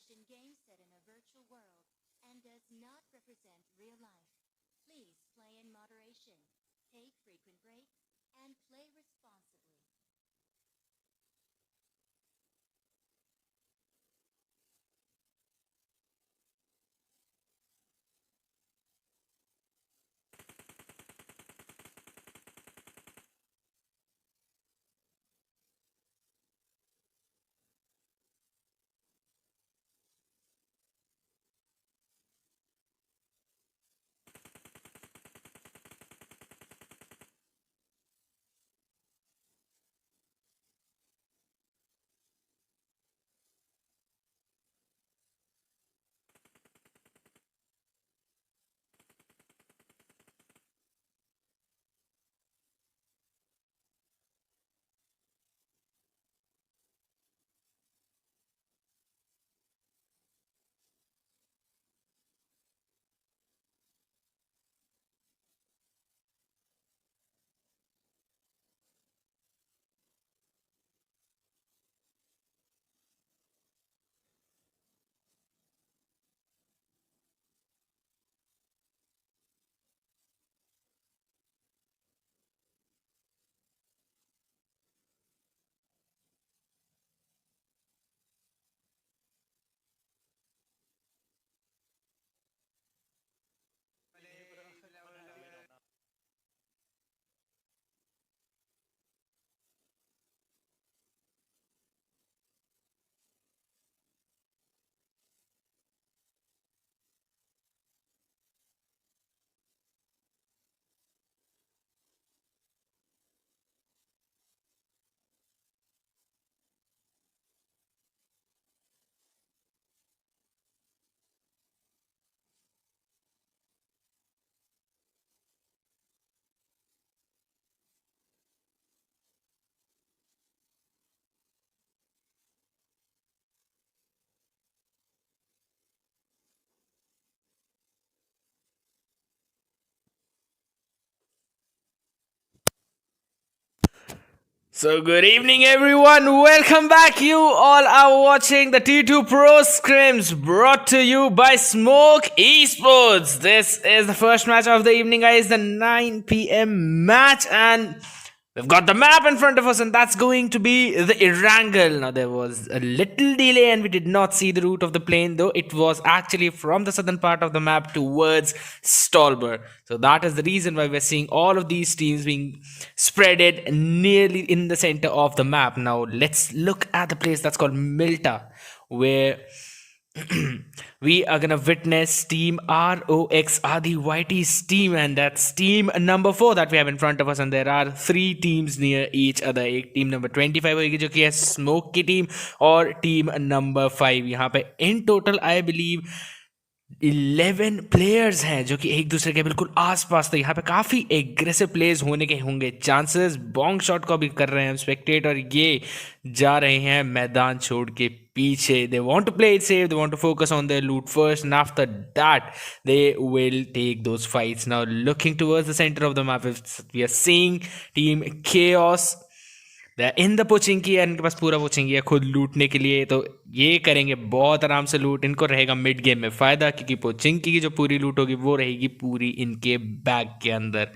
action game set in a virtual world and does not represent real life. Please play in moderation, take frequent breaks, and play responsibly. So, good evening, everyone. Welcome back. You all are watching the T2 Pro Scrims brought to you by Smoke Esports. This is the first match of the evening, guys, the 9 p.m. match, and we've got the map in front of us, and that's going to be the Erangel. Now, there was a little delay, and we did not see the route of the plane, though it was actually from the southern part of the map towards Stolber. So, that is the reason why we're seeing all of these teams being spreaded nearly in the center of the map. Now, let's look at the place that's called Milta, where we are gonna witness Team ROX Adi Whitey's team, and that's team number 4 that we have in front of us. And there are 3 teams near each other. एक team number 25 होगी जो कि है smoke की team, और team number 5. यहाँ पे in total I believe 11 players हैं जो कि एक दूसरे के बिल्कुल आसपास थे. यहाँ पे काफ़ी एग्रेसिव प्लेयर्स होने के होंगे चांसेस. बॉन्ग शॉट को भी कर रहे हैं स्पेक्टेटर. ये जा रहे हैं मैदान छोड़ के पीछे. They want to play it safe, they want to focus on their loot first, and after that they will take those fights. Now looking towards the centre of the map, we are seeing team chaos in the Pochinki. इनके पास पूरा Pochinki है खुद लूटने के लिए, तो ये करेंगे बहुत आराम से लूट. इनको रहेगा मिड गेम में फ़ायदा, क्योंकि पोचिंकी की जो पूरी लूट होगी वो रहेगी पूरी इनके बैग के अंदर.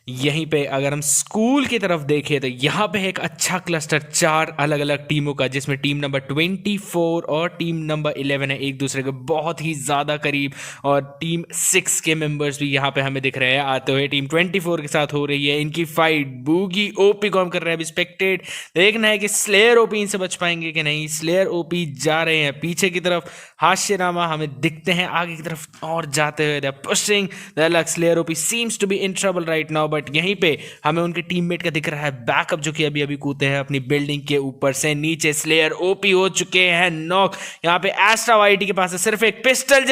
यहीं पे अगर हम स्कूल की तरफ देखें तो यहाँ पे एक अच्छा क्लस्टर 4 अलग अलग टीमों का, जिसमें टीम नंबर 24 और टीम नंबर 11 है एक दूसरे के बहुत ही ज़्यादा करीब. और टीम 6 के मेंबर्स भी यहाँ पे हमें दिख रहे हैं आते हुए. टीम 24 के साथ हो रही है इनकी फाइट. बूगी ओपी को हम कर रहे हैं स्पेक्टेड. देखना है कि स्लेयर ओपी इनसे बच पाएंगे कि नहीं. स्लेयर ओपी जा रहे हैं पीछे की तरफ. हाशिरामा हमें दिखते हैं आगे की तरफ और जाते हुए. They are pushing the luck. Slayer OP seems to be in trouble right now, but यहीं पे हमें उनके टीममेट का दिख रहा है बैकअप, जो कि अभी अभी कूदते हैं अपनी बिल्डिंग के ऊपर से नीचे. स्लेयर ओपी हो चुके हैं नॉक. यहाँ पे एस्ट्रा वाइटी के पास है सिर्फ एक पिस्टल,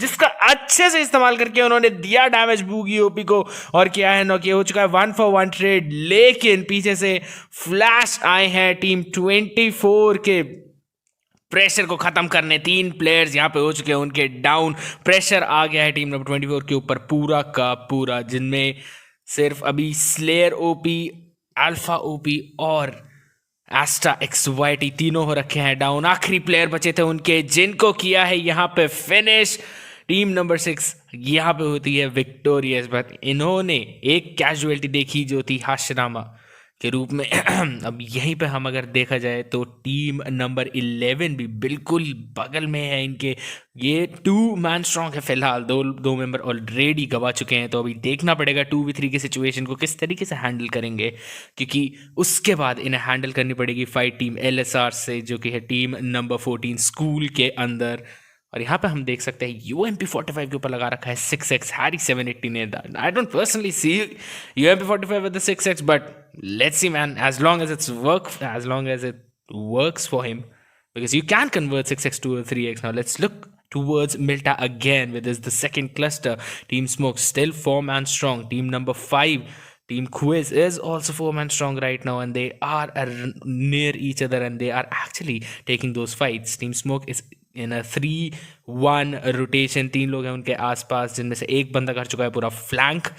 जिसका अच्छे से इस्तेमाल करके उन्होंने दिया डैमेज बूगी ओपी को, और क्या है नॉक. ये हो चुका है 1 for 1 ट्रेड, लेकिन पीछे से फ्लैश आए हैं टीम 24 के प्रेशर को खत्म करने. 3 प्लेयर्स यहाँ पे हो चुके हैं उनके डाउन. प्रेशर आ गया है टीम नंबर 24 के ऊपर पूरा का पूरा, जिनमें सिर्फ अभी स्लेयर ओपी, अल्फा ओपी और एस्टा XYT तीनों हो रखे हैं डाउन। आखिरी प्लेयर बचे थे उनके जिनको किया है यहाँ पे फिनिश। टीम नंबर 6 यहाँ पे होती है विक्टोरियस, बट इन्होंने एक कैजुअलिटी देखी जो थी हाशरामा के रूप में। अब यहीं पे हम अगर देखा जाए तो टीम नंबर 11 भी बिल्कुल बगल में है इनके। ये 2 मैन स्ट्रॉन्ग है फिलहाल, दो मेंबर ऑलरेडी गवा चुके हैं। तो अभी देखना पड़ेगा 2v3 की सिचुएशन को किस तरीके से हैंडल करेंगे, क्योंकि उसके बाद इन्हें हैंडल करनी पड़ेगी फाइट टीम LSR से, जो कि है टीम नंबर 14 स्कूल के अंदर। और यहाँ पे हम देख सकते हैं UMP45 के ऊपर लगा रखा है 6x हैरी 780 ने। I don't personally see UMP45 with the 6x, but let's see man, as long as it works for him, because you can convert 6x to a 3x. Now let's look towards Milta again with this the second cluster. Team Smoke still 4-man strong. Team number 5, Team Quiz, is also 4-man strong right now, and they are near each other and they are actually taking those fights. Team Smoke is in a 3-1 rotation. 3 लोग हैं उनके आसपास, जिनमें से एक बंदा कर चुका है पूरा flank.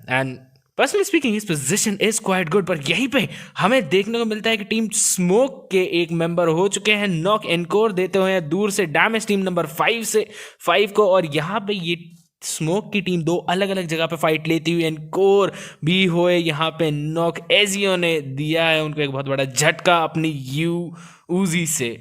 And personally speaking his position is quite good, पर यहीं पे हमें देखने को मिलता है कि टीम स्मोक के एक मेंबर हो चुके हैं नॉक। एनकोर देते हुए दूर से डैमेज टीम नंबर 5 को, और यहाँ पे ये स्मोक की टीम 2 अलग अलग जगह पे फाइट लेती हुई एनकोर भी हुए यहाँ पे नॉक। एजियो ने दिया है उनको एक बहुत बड़ा झटका अपनी यूजी से।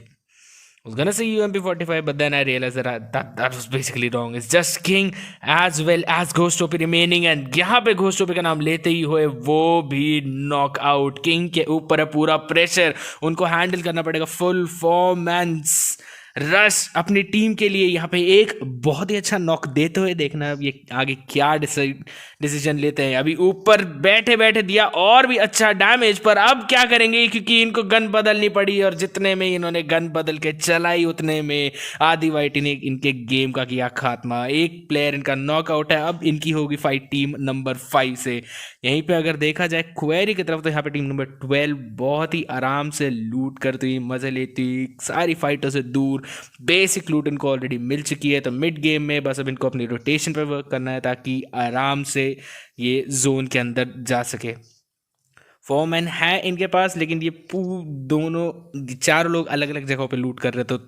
I was gonna say UMP45, but then I realized that was basically wrong. It's just King as well as Ghost OP remaining, and यहाँ पे Ghost OP का नाम लेते ही हुए वो भी नॉक आउट। किंग के ऊपर है पूरा प्रेशर, उनको हैंडल करना पड़ेगा फुल परफॉर्मेंस रश अपनी टीम के लिए। यहाँ पे एक बहुत ही अच्छा नॉक देते हुए देखना अब ये आगे क्या डिसीजन लेते हैं। अभी ऊपर बैठे बैठे दिया और भी अच्छा डैमेज, पर अब क्या करेंगे क्योंकि इनको गन बदलनी पड़ी, और जितने में इन्होंने गन बदल के चलाई उतने में आदि वाइटी ने इनके गेम का किया खात्मा। एक प्लेयर इनका नॉकआउट है। अब इनकी होगी फाइट टीम नंबर 5 से। यहीं पे अगर देखा जाए क्वेरी की तरफ, तो यहाँ पे टीम नंबर 12 बहुत ही आराम से लूट करती हुई, मजे लेती हुई, सारी फाइटों से दूर। बेसिक लूट इनको ऑलरेडी मिल चुकी है, तो मिड गेम में बस अब इनको अपनी रोटेशन पर वर्क करना है ताकि आराम से ये जोन के अंदर जा सके। 4 मैन है इनके पास, लेकिन ये दोनों 4 लोग अलग अलग जगहों पे लूट कर रहे, तो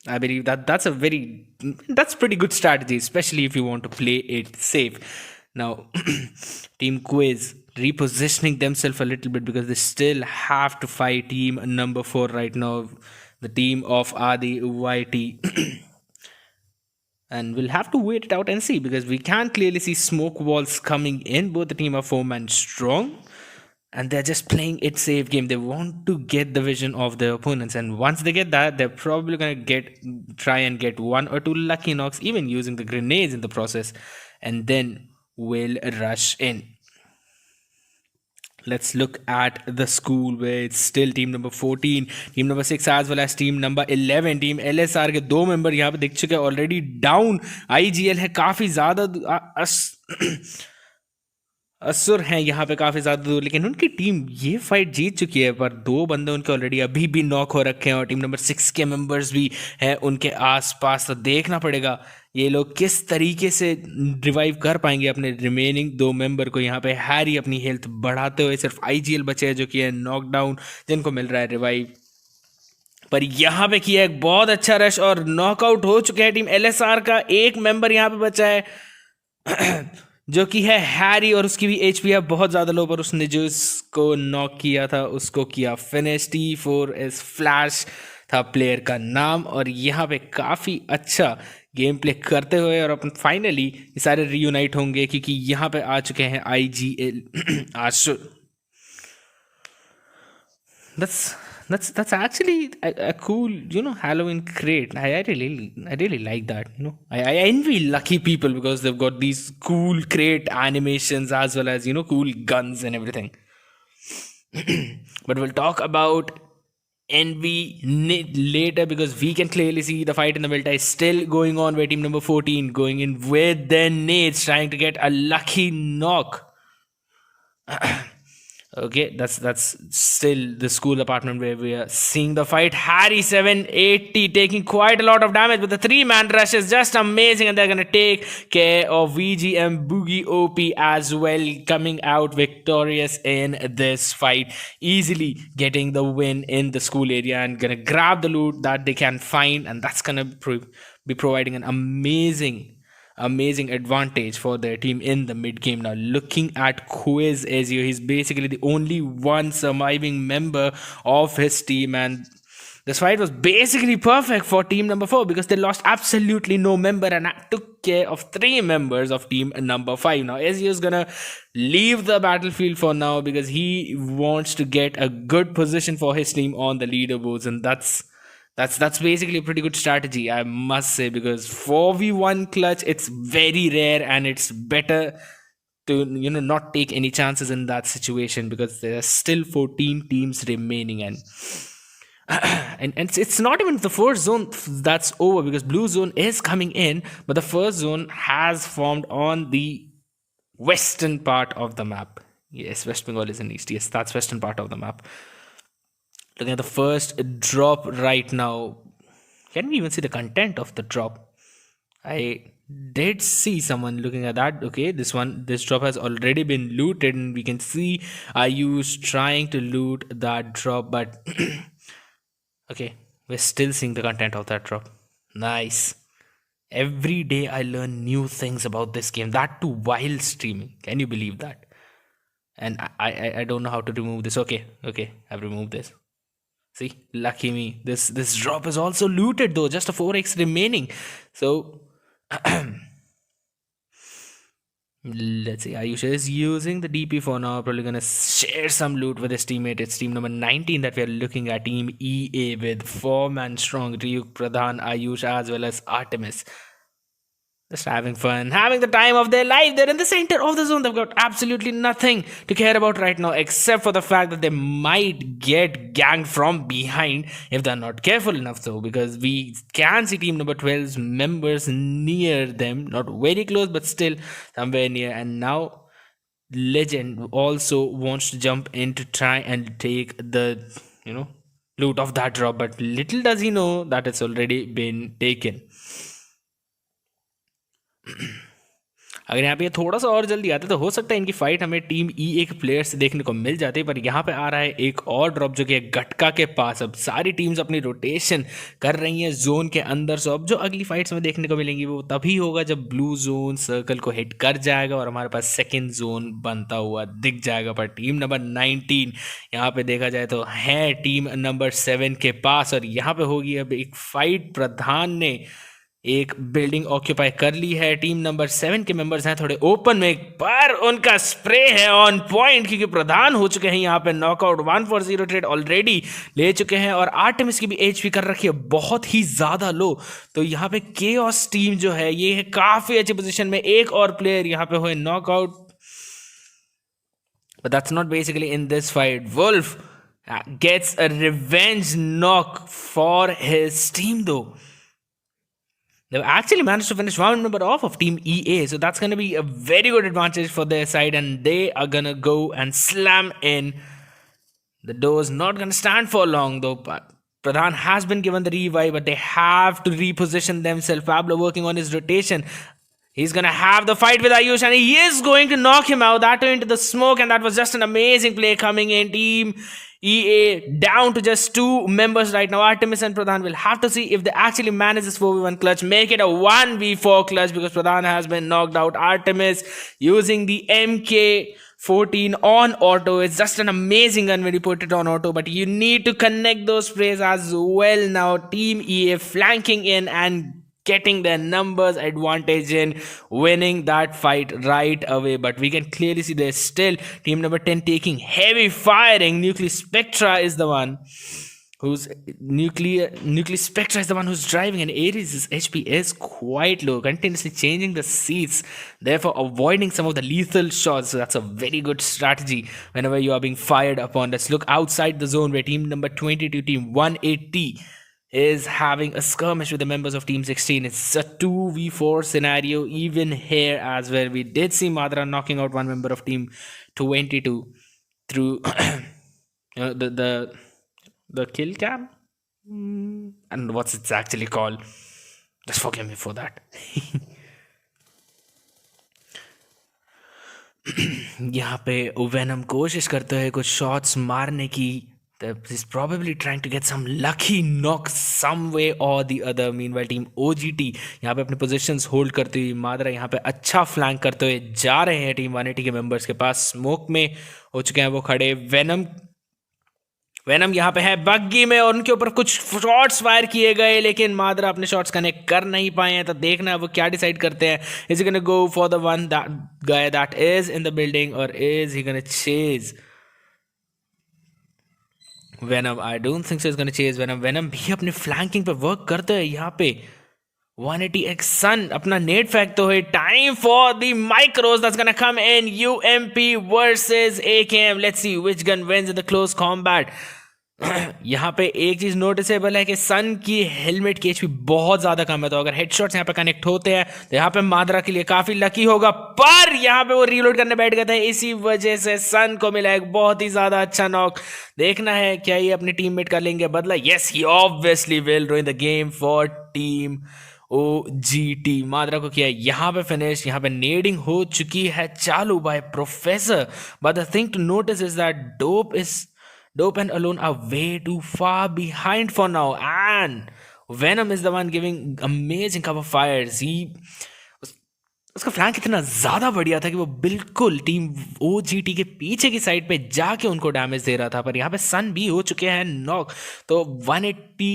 I believe that's pretty good strategy, especially if you want to play it safe. Now, Team Quiz repositioning themselves a little bit because they still have to fight team number 4 right now, the team of Adi YT. And we'll have to wait it out and see, because we can clearly see smoke walls coming in. Both the team are 4-man strong, and they're just playing it safe game. They want to get the vision of their opponents, and once they get that, they're probably gonna try and get 1 or 2 lucky knocks, even using the grenades in the process, and then will rush in. Let's look at the school, where it's still team number 14, team number 6 as well as team number 11. Team LSR के 2 member यहाँ पे दिख चुके हैं already down. IGL है काफ़ी ज़्यादा असुर हैं यहाँ पे काफ़ी ज़्यादा दूर, लेकिन उनकी टीम ये फाइट जीत चुकी है, पर 2 बंदे उनके ऑलरेडी अभी भी नॉक हो रखे हैं, और टीम नंबर 6 के मेंबर्स भी हैं उनके आसपास। तो देखना पड़ेगा ये लोग किस तरीके से रिवाइव कर पाएंगे अपने रिमेनिंग 2 मेंबर को। यहाँ पे हैरी अपनी हेल्थ बढ़ाते हुए, सिर्फ IGL बचे हैं जो कि है नॉकडाउन, जिनको मिल रहा है रिवाइव। पर यहाँ पे किया एक बहुत अच्छा रश और नॉकआउट हो चुके हैं टीम LSR का। एक मेंबर यहाँ पे बचा है जो कि है हैरी, और उसकी भी HP है बहुत ज़्यादा लो, पर उसने जो इसको नॉक किया था उसको किया फिनिश। T4S फ्लैश था प्लेयर का नाम, और यहाँ पे काफ़ी अच्छा गेम प्ले करते हुए और अपन फाइनली ये सारे रीयूनाइट होंगे, क्योंकि यहाँ पे आ चुके हैं IGL आशुर। That's actually a cool, Halloween crate. I really like that. I envy lucky people because they've got these cool crate animations as well as cool guns and everything. But we'll talk about envy later, because we can clearly see the fight in the middle is still going on, where team number 14 going in with their nades, trying to get a lucky knock. Okay, that's still the school apartment where we are seeing the fight. Harry 780 taking quite a lot of damage, but the three-man rush is just amazing, and they're gonna take care of VGM Boogie OP as well, coming out victorious in this fight, easily getting the win in the school area and gonna grab the loot that they can find, and that's gonna be providing an amazing advantage for their team in the mid game. Now looking at Quiz Ezio, he's basically the only one surviving member of his team, and this fight was basically perfect for team number 4 because they lost absolutely no member and took care of 3 members of team number 5. Now Ezio is gonna leave the battlefield for now because he wants to get a good position for his team on the leaderboards, and that's basically a pretty good strategy, I must say, because 4v1 clutch, it's very rare and it's better to not take any chances in that situation because there are still 14 teams remaining, and it's not even the first zone that's over because blue zone is coming in, but the first zone has formed on the western part of the map. Yes, West Bengal is in east. Yes, that's western part of the map. Looking at the first drop right now. Can we even see the content of the drop? I did see someone looking at that. Okay, this drop has already been looted, and we can see Ayush trying to loot that drop, but okay, we're still seeing the content of that drop. Nice. Every day I learn new things about this game, that too while streaming. Can you believe that? And I don't know how to remove this. Okay, I've removed this. See, lucky me. This drop is also looted though, just a 4x remaining. So let's see. Ayush is using the DP for now. Probably gonna share some loot with his teammate. It's team number 19 that we are looking at. Team EA with 4-man strong Ryuk, Pradhan, Ayush, as well as Artemis. Just having fun, having the time of their life. They're in the center of the zone. They've got absolutely nothing to care about right now, except for the fact that they might get ganked from behind if they're not careful enough, though, because we can see team number 12's members near them. Not very close, but still somewhere near. And now Legend also wants to jump in to try and take the, loot of that drop. But little does he know that it's already been taken. अगर यहाँ पे ये थोड़ा सा और जल्दी आता तो हो सकता है इनकी फाइट हमें टीम ई के प्लेयर से देखने को मिल जाती, पर यहाँ पे आ रहा है एक और ड्रॉप जो कि है गटका के पास. अब सारी टीम्स अपनी रोटेशन कर रही हैं जोन के अंदर. सो अब जो अगली फाइट्स में देखने को मिलेंगी वो तभी होगा जब ब्लू जोन सर्कल को हिट कर जाएगा और हमारे पास सेकेंड जोन बनता हुआ दिख जाएगा. पर टीम नंबर 19 यहाँ पे देखा जाए तो है टीम नंबर 7 के पास, और यहाँ पे होगी अब एक फाइट. प्रधान ने एक बिल्डिंग ऑक्यूपाई कर ली है. टीम नंबर 7 के मेंबर्स हैं थोड़े ओपन में, पर उनका स्प्रे है ऑन पॉइंट क्योंकि प्रधान हो चुके हैं यहाँ पे नॉकआउट. 140 ट्रेड ऑलरेडी ले चुके हैं और आर्टेमिस की भी एचपी कर रखी है बहुत ही ज्यादा लो. तो यहाँ पे केओस टीम जो है ये है काफी अच्छी पोजीशन में. एक और प्लेयर यहाँ पे हुए knockout, but that's not basically in this fight. Wolf gets a revenge knock for his team though. They've actually managed to finish one member off of Team EA, so that's going to be a very good advantage for their side, and they are going to go and slam in. The door's not going to stand for long though. But Pradhan has been given the revive, but they have to reposition themselves. Pablo working on his rotation. He's going to have the fight with Ayush, and he is going to knock him out. That into the smoke, and that was just an amazing play coming in. Team EA down to just 2 members right now. Artemis and Pradhan will have to see if they actually manage this 4v1 clutch, make it a 1v4 clutch, because Pradhan has been knocked out. Artemis using the MK14 on auto. It's just an amazing gun when you put it on auto, but you need to connect those sprays as well. Now Team EA flanking in and getting their numbers advantage in winning that fight right away. But we can clearly see there's still team number 10 taking heavy firing. Nuclear Spectra is the one who's Spectra is the one who's driving, and Ares' HP is quite low, continuously changing the seats, therefore avoiding some of the lethal shots. So that's a very good strategy whenever you are being fired upon. Let's look outside the zone where team number 22, team 180 is having a skirmish with the members of Team 16. It's a 2v4 scenario even here as well. We did see Madra knocking out one member of Team 22. through the kill cam. And what's it's actually called? Just forgive me for that. यहाँ पे venom कोशिश करते हैं कुछ shots मारने की. He's probably trying to get some lucky knock some way or the other. Meanwhile, team OGT यहाँ पे अपने positions hold करती हुई मादरा यहाँ पे अच्छा flank करते हुए जा रहे हैं टीम 180 के members के पास. Smoke में हो चुके हैं वो खड़े. वेनम यहाँ पे है बग्गी में और उनके ऊपर कुछ शॉट्स फायर किए गए, लेकिन मादरा अपने शॉट्स कनेक्ट कर नहीं पाए हैं. तो देखना है वो क्या डिसाइड करते हैं. Is he gonna go for the one guy that is in the building और is he gonna chase Venom? I don't think so is gonna chase Venom. Venom भी अपने फ्लैंकिंग पे वर्क करते हैं यहाँ पे. 180x सन अपना नेट फेंकते हुए. Time for the micros that's gonna come in. UMP versus AKM. Let's see which gun wins in the close combat. यहाँ पे एक चीज नोटिसेबल है कि सन की हेलमेट की एचपी बहुत ज्यादा कम है, तो अगर हेडशॉट्स यहाँ पे कनेक्ट होते हैं तो यहाँ पे मादरा के लिए काफी लकी होगा. पर यहाँ पे वो रीलोड करने बैठ गए थे, इसी वजह से सन को मिला एक बहुत ही ज्यादा अच्छा नॉक. देखना है क्या ये अपने टीममेट का लेंगे बदला. Yes he obviously will रूइन the game for team OGT. मादरा को किया यहाँ पे फिनिश. यहाँ पे नेडिंग हो चुकी है चालू by professor. But the thing to notice is that Dope and Alone are way too far behind for now, and Venom is the one giving amazing cover fires. उसका फ्लैंक इतना ज़्यादा बढ़िया था कि वो बिल्कुल टीम OGT के पीछे की साइड पे जाके उनको डैमेज दे रहा था. पर यहाँ पे सन भी हो चुके हैं नॉक. तो 180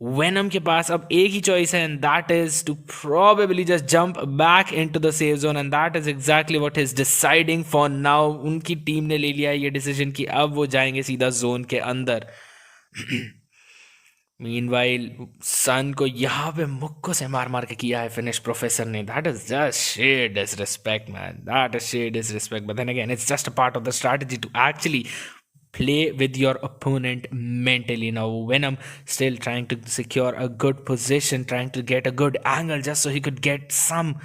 वेनम के पास अब एक ही चॉइस है, and that is to probably just jump back into the safe zone, and that is exactly what is deciding for now. उनकी टीम ने ले लिया ये डिसीजन कि अब वो जाएंगे सीधा जोन के अंदर. मीनवाइल सन को यहाँ पे मुक्कों से मार मार के किया है फिनिश प्रोफेसर ने. That is just sheer disrespect man. That is sheer disrespect. But then again it's just a part of the strategy to actually play with your opponent mentally. Now Venom still trying to secure a good position, trying to get a good angle just so he could get some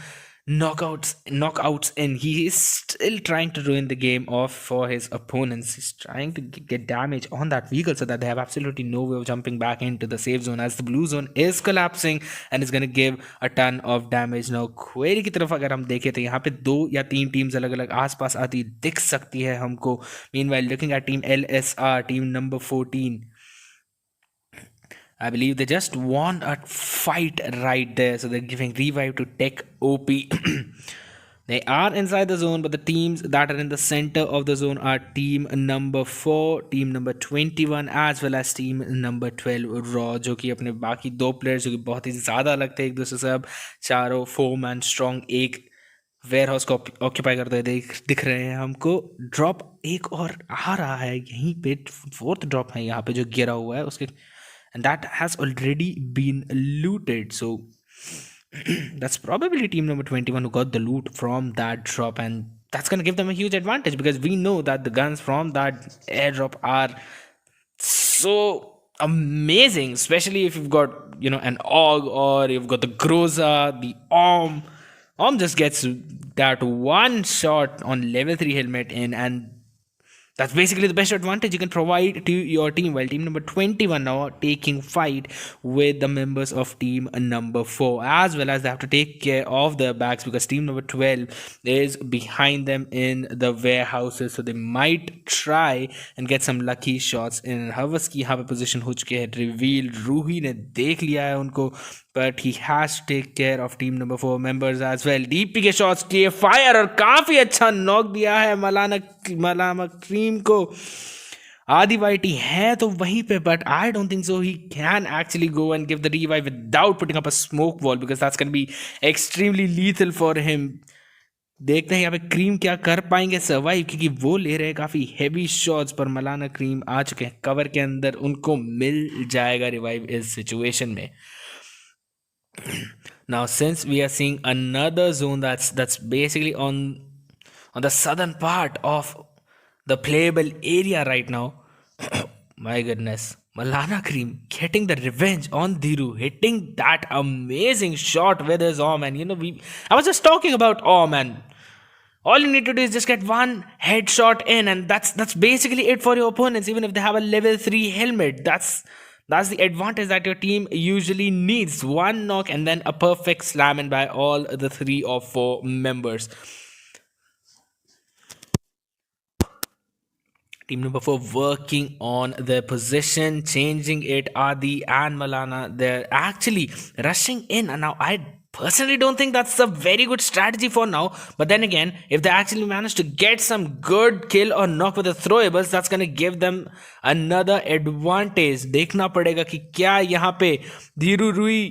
knockouts in. He is still trying to ruin the game off for his opponents. He's trying to get damage on that vehicle so that they have absolutely no way of jumping back into the safe zone, as the blue zone is collapsing and is going to give a ton of damage. Now query की तरफ अगर हम देखें तो यहाँ पे 2 या 3 teams अलग अलग आसपास आती दिख सकती है हमको. Meanwhile looking at team LSR, team number 14, I believe they just want a fight right there, so they're giving revive to Tech OP. They are inside the zone, but the teams that are in the center of the zone are team number 4, team number 21, as well as team number 12 Raw, जो कि अपने बाकी 2 players जो कि बहुत ही ज़्यादा लगते हैं एक दूसरे से. अब चारों 4 मैन स्ट्रॉन्ग एक वेयर हाउस को ऑक्यूपाई करते हुए दिख रहे हैं हमको. ड्रॉप एक और आ रहा है यहीं पे, 4th ड्रॉप है यहाँ पे जो गिरा हुआ है उसके, and that has already been looted. So that's probably team number 21 who got the loot from that drop, and that's going to give them a huge advantage because we know that the guns from that airdrop are so amazing, especially if you've got, you know, an AUG or you've got the Groza, the Om just gets that one shot on level 3 helmet in, and that's basically the best advantage you can provide to your team. While team number 21 now taking fight with the members of team number 4, as well as they have to take care of their backs because team number 12 is behind them in the warehouses, so they might try and get some lucky shots in. Havas की यहाँ पे position हो चुके हैं reveal. Ruhi ने देख लिया है उनको, but he has to take care of team number 4 members as well. DP के shots किए fire और काफी अच्छा नॉक दिया है मलाना क्रीम को. आदि वाइटी है तो वहीं पे, but I don't think so he can actually go and give the revive without putting up a smoke wall because that's going to be extremely lethal for him. देखते हैं यहाँ पे क्रीम क्या कर पाएंगे सर्वाइव, क्योंकि वो ले रहे हैं काफ़ी हैवी शॉट्स, पर मलाना क्रीम आ चुके हैं कवर के अंदर. उनको मिल जाएगा रिवाइव इस सिचुएशन में. Now since we are seeing another zone that's basically on the southern part of the playable area right now, my goodness, Malana Cream getting the revenge on Dhiru, hitting that amazing shot with his arm. And you know, I was just talking about arm, and all you need to do is just get one headshot in, and that's basically it for your opponents. Even if they have a level 3 helmet, that's the advantage that your team usually needs. One knock and then a perfect slam in by all the 3 or 4 members. Team number 4 working on their position, changing it. Adi and Malana, they're actually rushing in. And now I personally don't think that's a very good strategy for now. But then again, if they actually manage to get some good kill or knock with the throwables, that's going to give them another advantage. देखना पड़ेगा कि क्या यहाँ पे धीरू रुई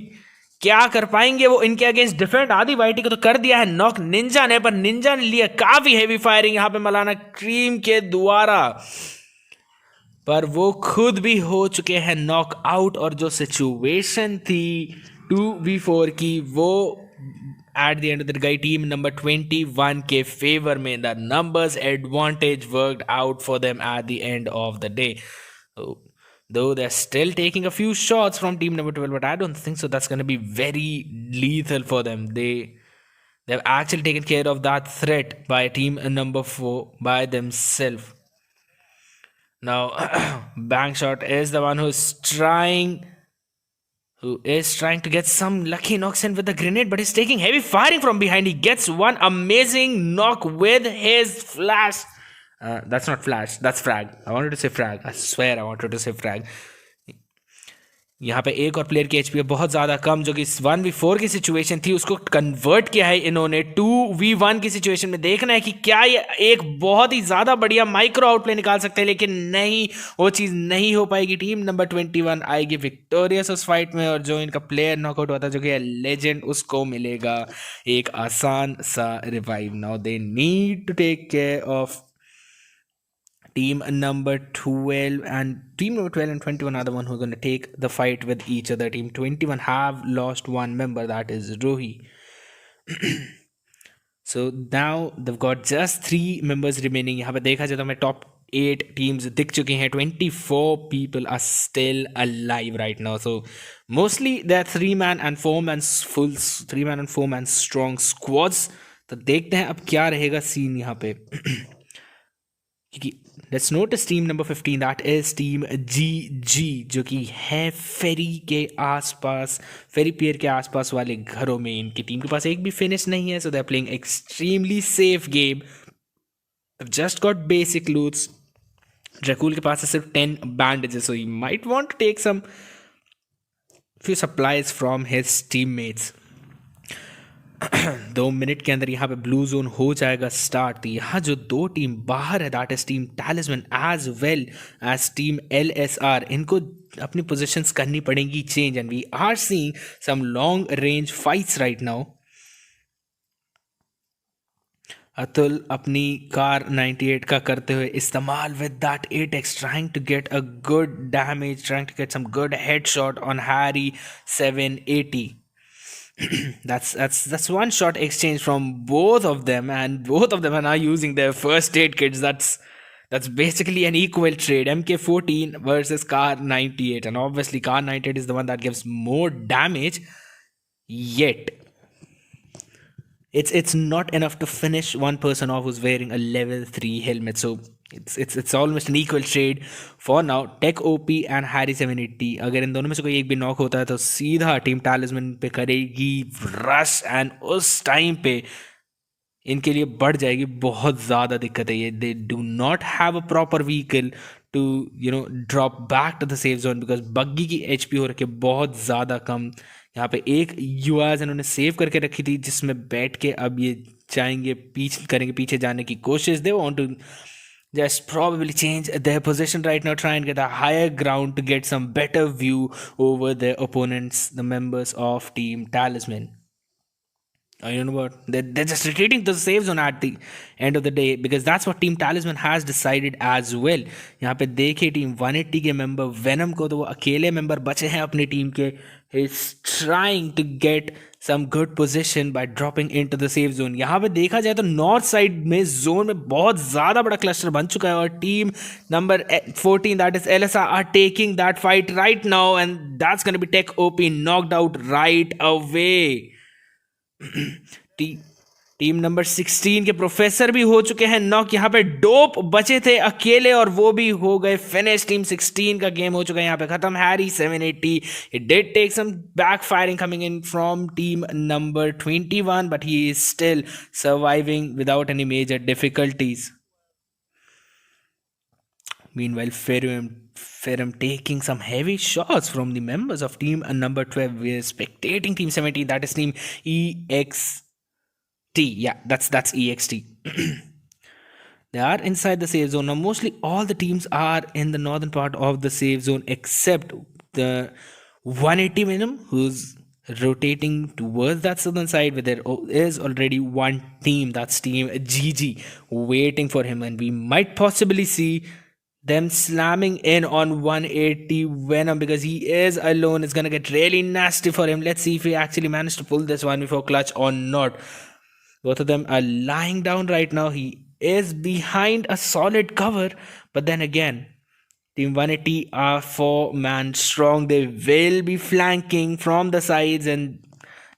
क्या कर पाएंगे वो इनके अगेंस्ट डिफेंड। आदि वाइटी को तो कर दिया है नॉक निंजा ने, पर निंजा ने लिया काफी हेवी फायरिंग यहाँ पे मलाना क्रीम के द्वारा, पर वो खुद भी हो चुके हैं नॉक आउट। और जो सिचुएशन थी 2v4 की, वो eight the end of the गई टीम नंबर 21 के फेवर में। The numbers advantage worked out for them at the end of the day. Though they're still taking a few shots from team number 12, but I don't think so that's going to be very lethal for them. They've actually taken care of that threat by team number 4 by themselves. Now Bangshot is the one who's trying to get some lucky knocks in with the grenade, but he's taking heavy firing from behind. He gets one amazing knock with his flash. That's not flash, that's frag. I wanted to say frag. I swear I wanted to say frag. यहाँ पे एक और player की HP बहुत ज़्यादा कम, जो कि 1v4 की सिचुएशन थी उसको कन्वर्ट किया है इन्होंने 2v1 की सिचुएशन में। देखना है कि क्या ये एक बहुत ही ज़्यादा बढ़िया माइक्रो आउटप्ले निकाल सकते हैं, लेकिन नहीं, वो चीज़ नहीं हो पाएगी। टीम नंबर 21 आएगी विक्टोरियस उस फाइट में, और जो इनका प्लेयर नॉकआउट हुआ था जो कि लेजेंड, उसको मिलेगा एक आसान सा revive. Now they need to take care of team number 12, and team number 12 and 21 are the one who are going to take the fight with each other. Team 21 have lost one member, that is Rohi. So now they've got just 3 members remaining. यहाँ पे देखा जाए तो हमें top 8 teams दिख चुके हैं. 24 people are still alive right now. So mostly they're 3-man and 4-man full 3-man and 4-man strong squads. तो देखते हैं अब क्या रहेगा सीन यहाँ पे. Let's notice team number 15, that is team GG, जो कि है फेरी के आसपास, फेरी पियर के आसपास वाले घरों में. इनकी टीम के पास एक भी फिनिश नहीं है, so they're playing extremely safe game. They've just got basic loots. Dracul के पास है सिर्फ 10 bandages, so he might want to take some few supplies from his teammates. 2 minute के अंदर यहाँ पे ब्लू जोन हो जाएगा स्टार्ट. यहाँ जो 2 टीम बाहर है, that is team talisman as well as team LSR, इनको अपनी पोजीशंस करनी पड़ेंगी change, and we are seeing some long range fights right now. Atul अपनी कार 98 का करते हुए इस्तेमाल with that 8x, trying to get a good damage, trying to get some good headshot on Harry 780. That's one shot exchange from both of them, and both of them are now using their first aid kits. That's basically an equal trade. MK14 versus Car 98, and obviously Car 98 is the one that gives more damage. Yet it's not enough to finish one person off who's wearing a level 3 helmet. So it's almost an equal trade for now. Tech OP and Harry 780, अगर इन दोनों में से कोई एक भी knock होता है तो सीधा टीम टैलिस्मैन पे करेगी रश, एंड उस टाइम पे इनके लिए बढ़ जाएगी बहुत ज़्यादा दिक्कत है. ये they do not have a proper vehicle to drop back to the safe zone, because buggy की HP हो रखी है बहुत ज़्यादा कम. यहाँ पे एक UAs इन्होंने सेव करके रखी थी जिसमें बैठ के अब ये जाएंगे, करेंगे पीछे जाने की कोशिश. They want to just probably change their position right now, try and get a higher ground to get some better view over their opponents, the members of team Talisman. You know what, they're just retreating to the safe zone at the end of the day, because that's what team Talisman has decided as well. यहाँ पे देखे team 180 के member venom को, तो वो अकेले member बचे हैं अपनी टीम के. He's trying to get some good position by dropping into the safe zone. यहाँ पे देखा जाए तो नॉर्थ साइड में जोन में बहुत ज़्यादा बड़ा क्लस्टर बन चुका है, और team number 14 that is LSR are taking that fight right now, and that's going to be Tech OP knocked out right away. Team number 16 के प्रोफेसर भी हो चुके हैं नॉक। यहाँ पे डोप बचे थे अकेले और वो भी हो गए फिनिश। टीम 16 का गेम हो चुका है यहाँ पे खत्म। Harry 780, it did take some backfiring coming in from team number 21, but he is still surviving without any major difficulties. Meanwhile, Ferrum taking some heavy shots from the members of team number 12. We are spectating team 17, that is team EXT. Yeah, that's EXT. They are inside the safe zone. Now, mostly all the teams are in the northern part of the safe zone except the 180 minimum, who's rotating towards that southern side, where there is already one team, that's team GG, waiting for him, and we might possibly see them slamming in on 180 Venom because he is alone. It's gonna get really nasty for him. Let's see if he actually managed to pull this one before clutch or not. Both of them are lying down right now. He is behind a solid cover, but then again, Team 180 are 4-man strong. They will be flanking from the sides, and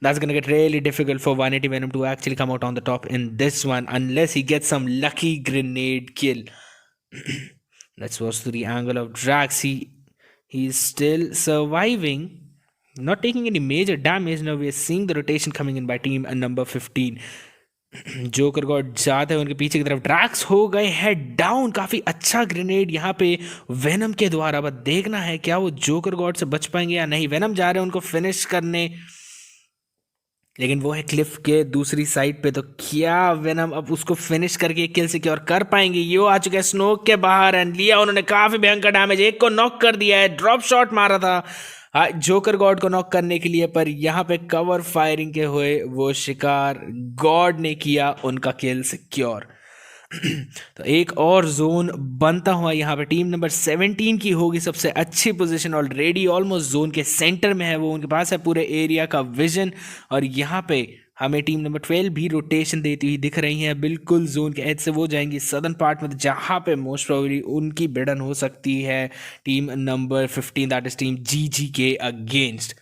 that's going to get really difficult for 180 Venom to actually come out on the top in this one unless he gets some lucky grenade kill. Let's watch through the angle of Drax. He's still surviving, not taking any major damage. Now we are seeing the rotation coming in by team number 15. Joker God जाते हैं उनके पीछे की तरफ। Drax हो गए head down. काफी अच्छा ग्रेनेड यहाँ पे वेनम के द्वारा। बस देखना है क्या वो जोकर गॉड से बच पाएंगे या नहीं। वेनम जा रहे हैं उनको फिनिश करने, लेकिन वो है क्लिफ के दूसरी साइड पे। तो क्या वेनम अब उसको फिनिश करके किल सिक्योर कर पाएंगे? ये आ चुके हैं स्नोक के बाहर एंड लिया उन्होंने काफी भयंकर डैमेज। एक को नॉक कर दिया है, ड्रॉप शॉट मारा था जोकर गॉड को नॉक करने के लिए, पर यहाँ पे कवर फायरिंग के हुए वो शिकार गॉड ने किया उनका किल सिक्योर। तो एक और जोन बनता हुआ यहाँ पे टीम नंबर 17 की होगी सबसे अच्छी पोजीशन। ऑलरेडी ऑलमोस्ट जोन के सेंटर में है वो, उनके पास है पूरे एरिया का विजन। और यहाँ पे हमें टीम नंबर 12 भी रोटेशन देती हुई दिख रही है। बिल्कुल जोन के एज से वो जाएंगी सदर्न पार्ट में, जहाँ पे मोस्ट प्रोबेबली उनकी भिड़न हो सकती है team number 15, that is team जीजी के अगेंस्ट।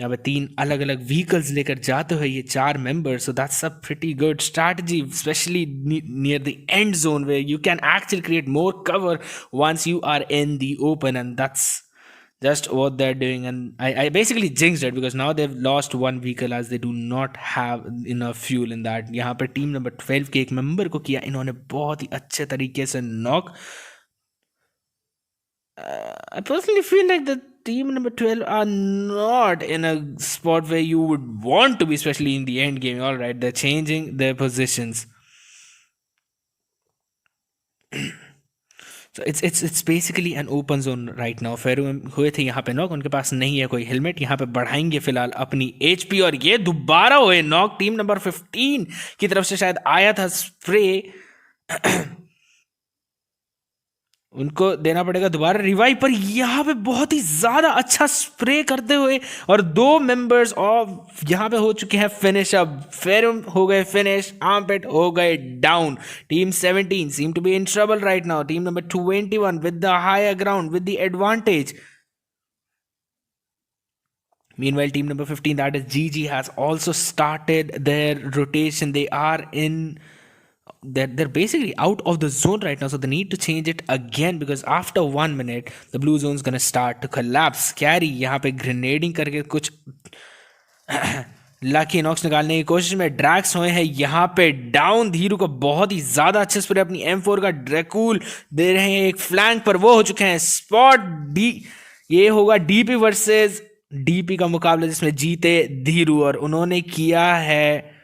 यहाँ पे 3 अलग अलग व्हीकल्स लेकर जाते हुए ये 4 members, so that's a pretty good strategy, specially near the end zone where you can actually create more cover once you are in the open, and that's just what they're doing. And I basically jinxed it because now they've lost one vehicle as they do not have enough fuel in that. यहाँ पर team number 12 के एक member को किया इन्होंने बहुत ही अच्छे तरीके से knock. I personally feel like the team number 12 are not in a spot where you would want to be, especially in the end game. All right, they're changing their positions. So it's basically an open zone right now. फेरू हुए थे यहाँ पे knock, उनके पास नहीं है कोई helmet. यहाँ पे बढ़ाएंगे फिलहाल अपनी HP और ये दोबारा हुए नॉक. टीम नंबर 15 की तरफ से शायद आया था स्प्रे, उनको देना पड़ेगा दोबारा रिवाइव. पर यहाँ पे बहुत ही ज्यादा अच्छा स्प्रे करते हुए और 2 मेंबर्स ऑफ यहाँ पे हो चुके हैं फिनिश. अब फेरुम हो गए फिनिश, आर्मपिट हो गए down. Team 17 seem to be in trouble right now. Team number 21 with the higher ground, with the advantage. Meanwhile, team number 15, that is GG, has also started their rotation. They are in, they're basically out of the zone right now, so they need to change it again because after 1 minute the blue zone is gonna start to collapse. Scary यहाँ पे ग्रेनेडिंग करके कुछ lucky Knox निकालने की कोशिश में Drax हुए हैं यहाँ पे डाउन. धीरू को बहुत ही ज्यादा अच्छे स्प्रे अपनी M4 का ड्रैकूल दे रहे हैं एक फ्लैंक पर. वो हो चुके हैं स्पॉट डी. ये होगा DP वर्सेस DP का मुकाबला जिसमें जीते धीरू और उन्होंने किया है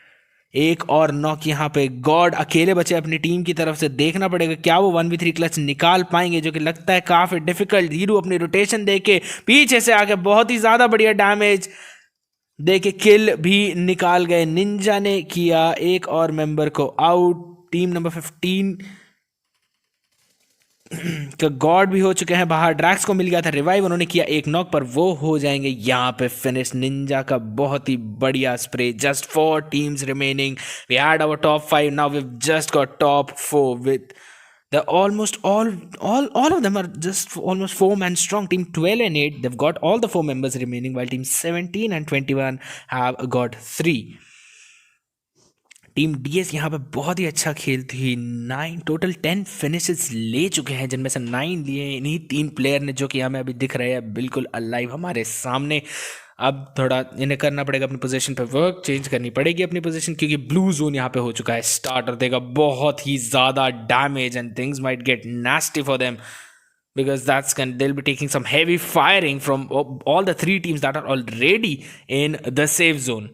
एक और नॉक. यहाँ पे गॉड अकेले बचे अपनी टीम की तरफ से. देखना पड़ेगा क्या वो 1v3 क्लच निकाल पाएंगे, जो कि लगता है काफी डिफिकल्ट. धीरू अपनी रोटेशन देके पीछे से आके बहुत ही ज्यादा बढ़िया डैमेज देके किल भी निकाल गए. निंजा ने किया एक और मेंबर को आउट. टीम नंबर 15 का गॉड भी हो चुके हैं बाहर. ड्रैक्स को मिल गया था रिवाइव, उन्होंने किया एक नॉक पर वो हो जाएंगे यहाँ पे फिनिश. निंजा का बहुत ही बढ़िया spray. Just 4 teams remaining. We had our top 5, now we just got top 4 with the almost all of them are just almost 4-man strong. Team 12 and 8, they've got all the 4 members remaining, while team 17 and 21 have got 3. Team DS यहाँ पे बहुत ही अच्छा खेलती है। 10 finishes ले चुके हैं, जिनमें से 9 लिए इन्हीं 3 प्लेयर ने, जो कि हमें अभी दिख रहे हैं बिल्कुल अलाइव हमारे सामने। अब थोड़ा इन्हें करना पड़ेगा अपनी पोजीशन पे वर्क, चेंज करनी पड़ेगी अपनी पोजीशन, क्योंकि ब्लू जोन यहाँ पे हो चुका है स्टार्ट और देगा बहुत ही ज़्यादा damage and things might get nasty for them, because they'll be taking some heavy firing from all the 3 teams that are already in the safe zone.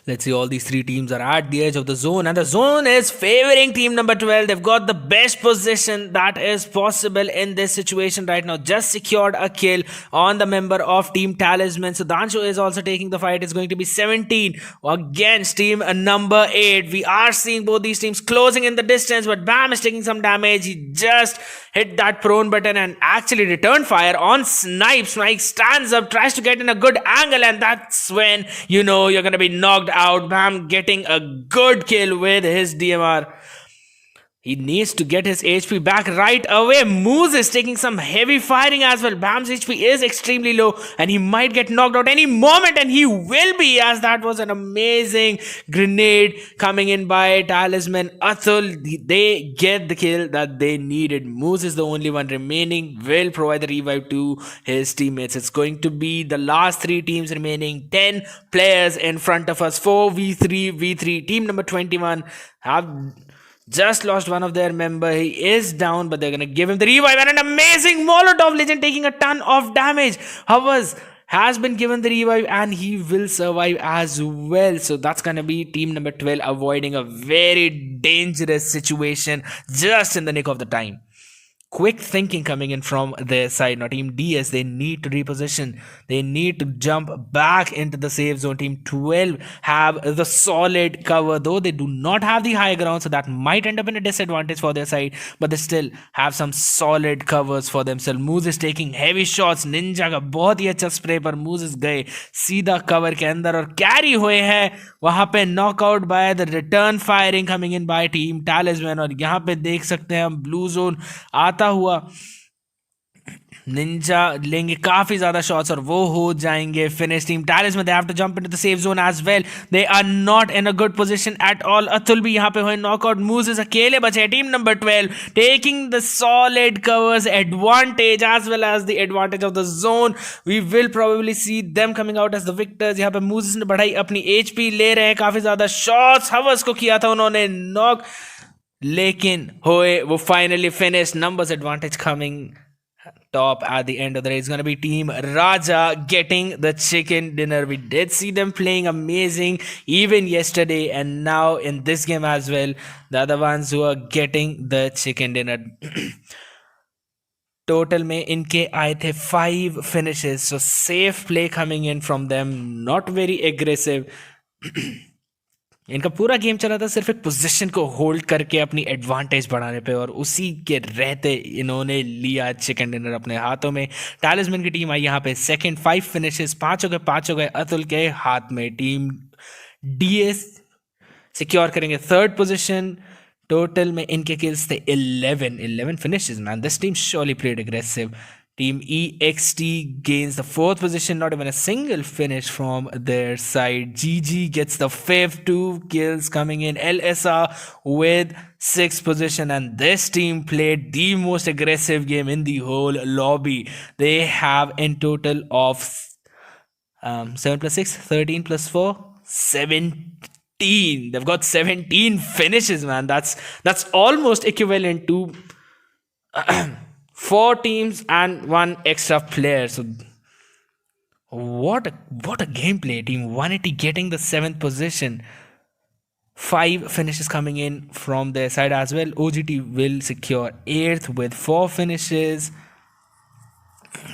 Let's see, all these 3 teams are at the edge of the zone, and the zone is favoring team number 12. They've got the best position that is possible in this situation right now. Just secured a kill on the member of Team Talisman. So Danshu is also taking the fight. It's going to be 17 against team number 8. We are seeing both these teams closing in the distance, but Bam is taking some damage. He just hit that prone button and actually returned fire on Snipe. Snipe stands up, tries to get in a good angle, and that's when you know you're going to be knocked out. Bam getting a good kill with his DMR. He needs to get his HP back right away. Moose is taking some heavy firing as well. Bam's HP is extremely low and he might get knocked out any moment, and he will be, as that was an amazing grenade coming in by Talisman. Atul, they get the kill that they needed. Moose is the only one remaining, will provide the revive to his teammates. It's going to be the last 3 teams remaining. 10 players in front of us. 4v3v3. Team number 21 have just lost one of their member. He is down, but they're gonna give him the revive, and an amazing Molotov Legend taking a ton of damage. Havas has been given the revive and he will survive as well. So that's gonna be team number 12 avoiding a very dangerous situation just in the nick of the time. Quick thinking coming in from their side. Now team DS, they need to reposition, they need to jump back into the safe zone. Team 12 have the solid cover, though they do not have the high ground, so that might end up in a disadvantage for their side, but they still have some solid covers for themselves. Moose is taking heavy shots. Ninja का बहुत ही अच्छा spray पर Moose गए सीधा cover के अंदर और carry हुए हैं वहां पे, knockout by the return firing coming in by team टैलिस्मैन। और यहाँ पे देख सकते हैं हम ब्लू जोन आता हुआ निंजा लेंगे काफी ज्यादा शॉट्स और वो हो जाएंगे finish. Team talisman, they have to jump into the safe zone as well. They are not in a good position at all. Atul भी यहां पे हुए नॉकआउट. मूसेस अकेले बचे. Team number 12 taking the solid covers advantage as well as the advantage of the zone. We will probably see them coming out as the victors. यहां पे मूसेस ने बढ़ाई अपनी एचपी, ले रहे हैं काफी ज्यादा शॉट्स. हवस को किया था उन्होंने नॉक, लेकिन होए वो finally finish. Numbers advantage coming top at the end of the day. It's going to be Team Raja getting the chicken dinner. We did see them playing amazing even yesterday, and now in this game as well, they're the ones who are getting the chicken dinner. Total में इनके आए थे 5 finishes, so safe play coming in from them, not very aggressive. इनका पूरा game चला था सिर्फ एक पोजीशन को होल्ड करके अपनी एडवांटेज बढ़ाने पे, और उसी के रहते इन्होंने लिया चिकन डिनर अपने हाथों में. टैलिस्मैन की टीम आई यहाँ पे सेकंड. 5 फिनिशेस, 5 हो गए अतुल के हाथ में. टीम डीएस सिक्योर करेंगे 3rd पोजीशन. टोटल में इनके किल्स थे 11 finishes. Man, this team surely played aggressive. Team EXT gains the 4th position, not even a single finish from their side. GG gets the 5th, 2 kills coming in. LSR with 6th position, and this team played the most aggressive game in the whole lobby. They have in total of 7 plus 6, 13 plus 4, 17. They've got 17 finishes, man. That's almost equivalent to 4 teams and 1 extra player. So what a gameplay. Team 180 getting the 7th position. 5 finishes coming in from their side as well. OGT will secure 8th with 4 finishes.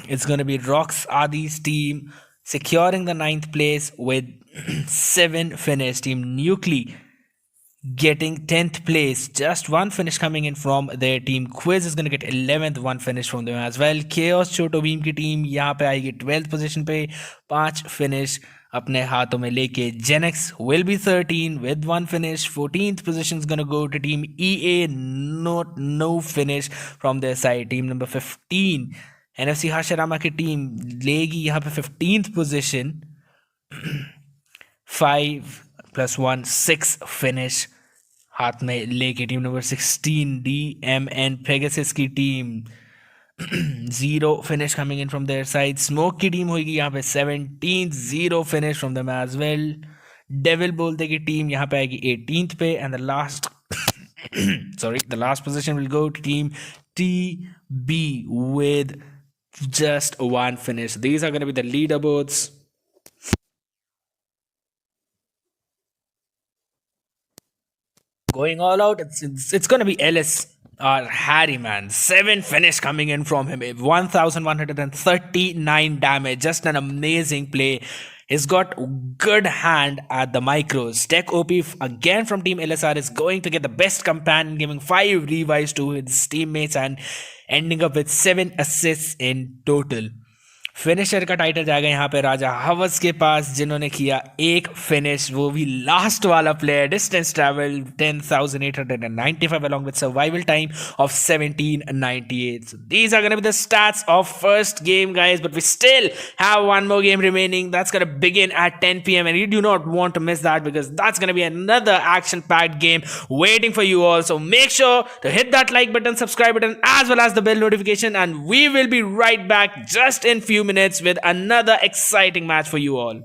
It's going to be Rox Adi's team securing the 9th place with 7 finish. Team Nuclei getting 10th place, just 1 finish coming in from their team. Quiz is going to get 11th, 1 finish from them as well. Chaos Choto Beam की team यहाँ पे आएगी 12th position पे, 5 finish अपने हाथों में लेके. Genex will be 13 with 1 finish. 14th position is going to go to team EA, no finish from their side. Team number 15 NFC Hashirama की टीम लेगी यहाँ पे 15th पोजीशन. 5+1 6 फिनिश हाथ में लेके टीम नंबर 16 DMN पेगासस की team 0 finish coming in from there side. Smoke की team होगी यहाँ पे 17 0 finish from them as well. Devil बोलते की टीम यहाँ पे आएगी 18th पे and the last sorry, the last position will go to team TB with just one finish. These are going to be the leaderboards. Going all out, it's going to be Ellis or Harry, man. 7 finish coming in from him. 1139 damage. Just an amazing play. He's got good hand at the micros. Tech OP again from Team LSR is going to get the best companion, giving 5 revives to his teammates and ending up with 7 assists in total. Finisher का title जाएगा यहाँ पे राजा हवस के पास, जिन्होंने किया एक finish, वो भी लास्ट वाला player. Distance travel 10,895 along with survival time of 1798. So these are going to be the stats of first game, guys, but we still have one more game remaining. That's going to begin at 10 p.m. and you do not want to miss that, because that's going to be another action packed game waiting for you all. So make sure to hit that like button, subscribe button, as well as the bell notification, and we will be right back just in few minutes with another exciting match for you all.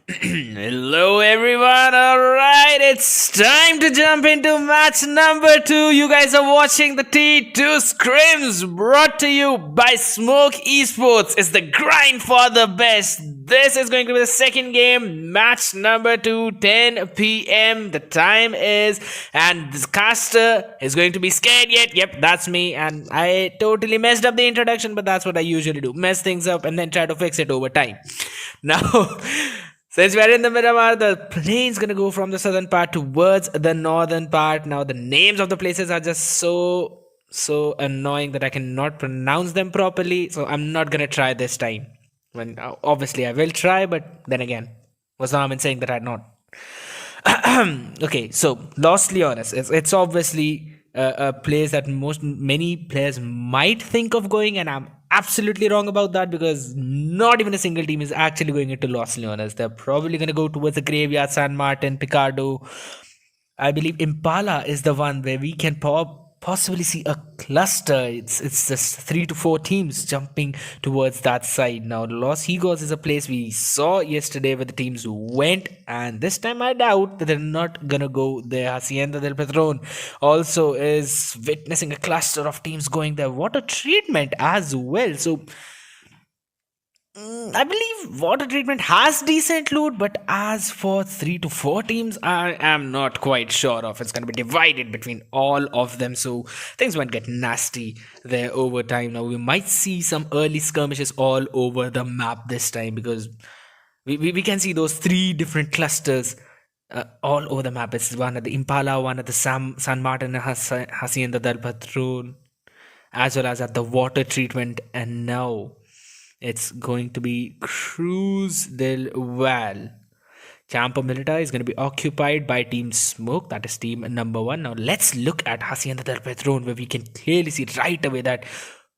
Hello, everyone. All right, it's time to jump into match number 2. You guys are watching the T2 Scrims brought to you by Smoke Esports. It's the grind for the best. This is going to be the second game, match number 2, 10 p.m. The time is, and this caster is going to be scared yet. Yep, that's me, and I totally messed up the introduction, but that's what I usually do, mess things up and then try to fix it over time. Now, since we are in the Miramar, the plane's gonna go from the southern part towards the northern part. Now, the names of the places are just so annoying that I cannot pronounce them properly. So I'm not gonna try this time. When obviously I will try, but then again, what's the harm in saying that I'm not? Okay, so Los Leones. It's obviously a place that many players might think of going, and I'm absolutely wrong about that because not even a single team is actually going into Los Leones. They're probably going to go towards the Graveyard, San Martin, Picardo. I believe Impala is the one where we can possibly see a cluster. It's just 3 to 4 teams jumping towards that side. Now, Los Higos is a place we saw yesterday where the teams went, and this time I doubt that they're not gonna go there. Hacienda del Petron also is witnessing a cluster of teams going there. Water treatment as well. So I believe water treatment has decent loot, but as for 3 to 4 teams, I am not quite sure of. It's going to be divided between all of them, so things might get nasty there over time. Now, we might see some early skirmishes all over the map this time because we can see those 3 different clusters all over the map. It's one at the Impala, one at the San Martin Hacienda del Patron, as well as at the water treatment, and now it's going to be Cruz del Val. Campo Militar is going to be occupied by Team Smoke. That is team number 1. Now let's look at Hacienda del Petron, where we can clearly see right away that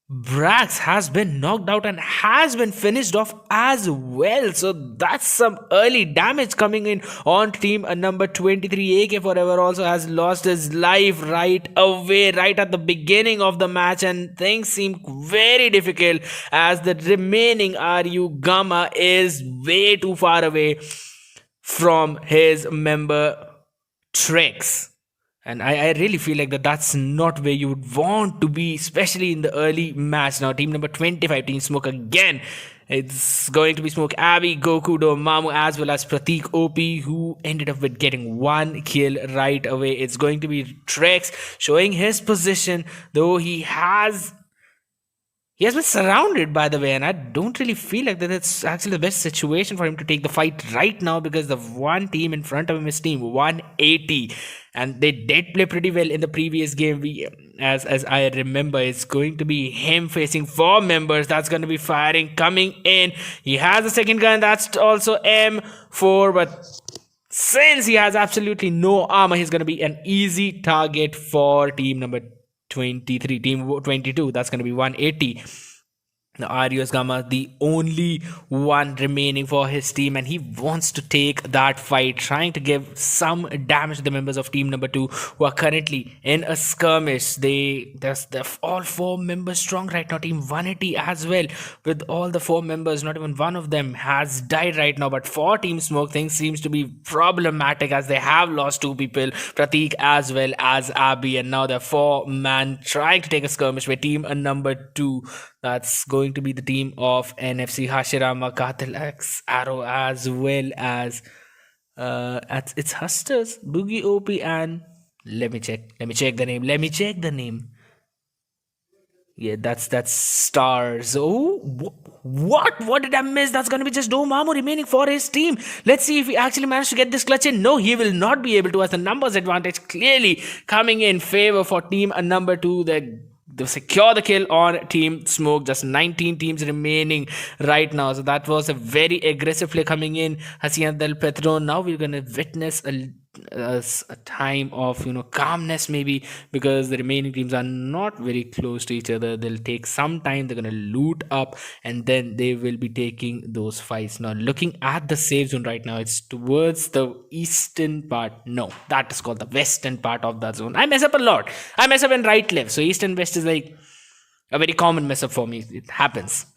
Brax has been knocked out and has been finished off as well. So that's some early damage coming in on team number 23. AK Forever also has lost his life right away, right at the beginning of the match, and things seem very difficult as the remaining RU Gamma is way too far away from his member Trex. And I really feel like that's not where you would want to be, especially in the early match. Now, team number 25, Team Smoke again. It's going to be Smoke Abby, Goku, Mamu, as well as Pratik OP, who ended up with getting 1 kill right away. It's going to be Trex showing his position, though he has been surrounded, by the way, and I don't really feel like that it's actually the best situation for him to take the fight right now because the one team in front of him is team 180, and they did play pretty well in the previous game. As I remember, it's going to be him facing 4 members. That's going to be firing coming in. He has a second gun. That's also M4, but since he has absolutely no armor, he's going to be an easy target for team number 23, team 22. That's going to be 180. The Arius Gamma, the only one remaining for his team, and he wants to take that fight, trying to give some damage to the members of team number 2 who are currently in a skirmish. They're all 4 members strong right now. Team 180 as well, with all the 4 members, not even one of them has died right now. But for Team Smoke, things seems to be problematic as they have lost 2 people, Pratik as well as Abby, and now they're 4-man trying to take a skirmish with team number 2. That's going to be the team of NFC Hashirama, Katil X, Arrow, as well as it's Husters, Boogie OP, and let me check the name. Yeah, that's Stars. Oh, what did I miss? That's gonna be just Domamu remaining for his team. Let's see if he actually managed to get this clutch in. No, he will not be able to, as the numbers advantage clearly coming in favor for team number 2. They secure the kill on Team Smoke. Just 19 teams remaining right now. So that was a very aggressive play coming in. Hacienda del Petron. Now we're going to witness a time of calmness, maybe, because the remaining teams are not very close to each other. They'll take some time. They're going to loot up, and then they will be taking those fights. Now, looking at the safe zone right now, it's towards the eastern part. No, that is called the western part of that zone. I mess up a lot. I mess up in right, left. So east and west is like a very common mess up for me. It happens.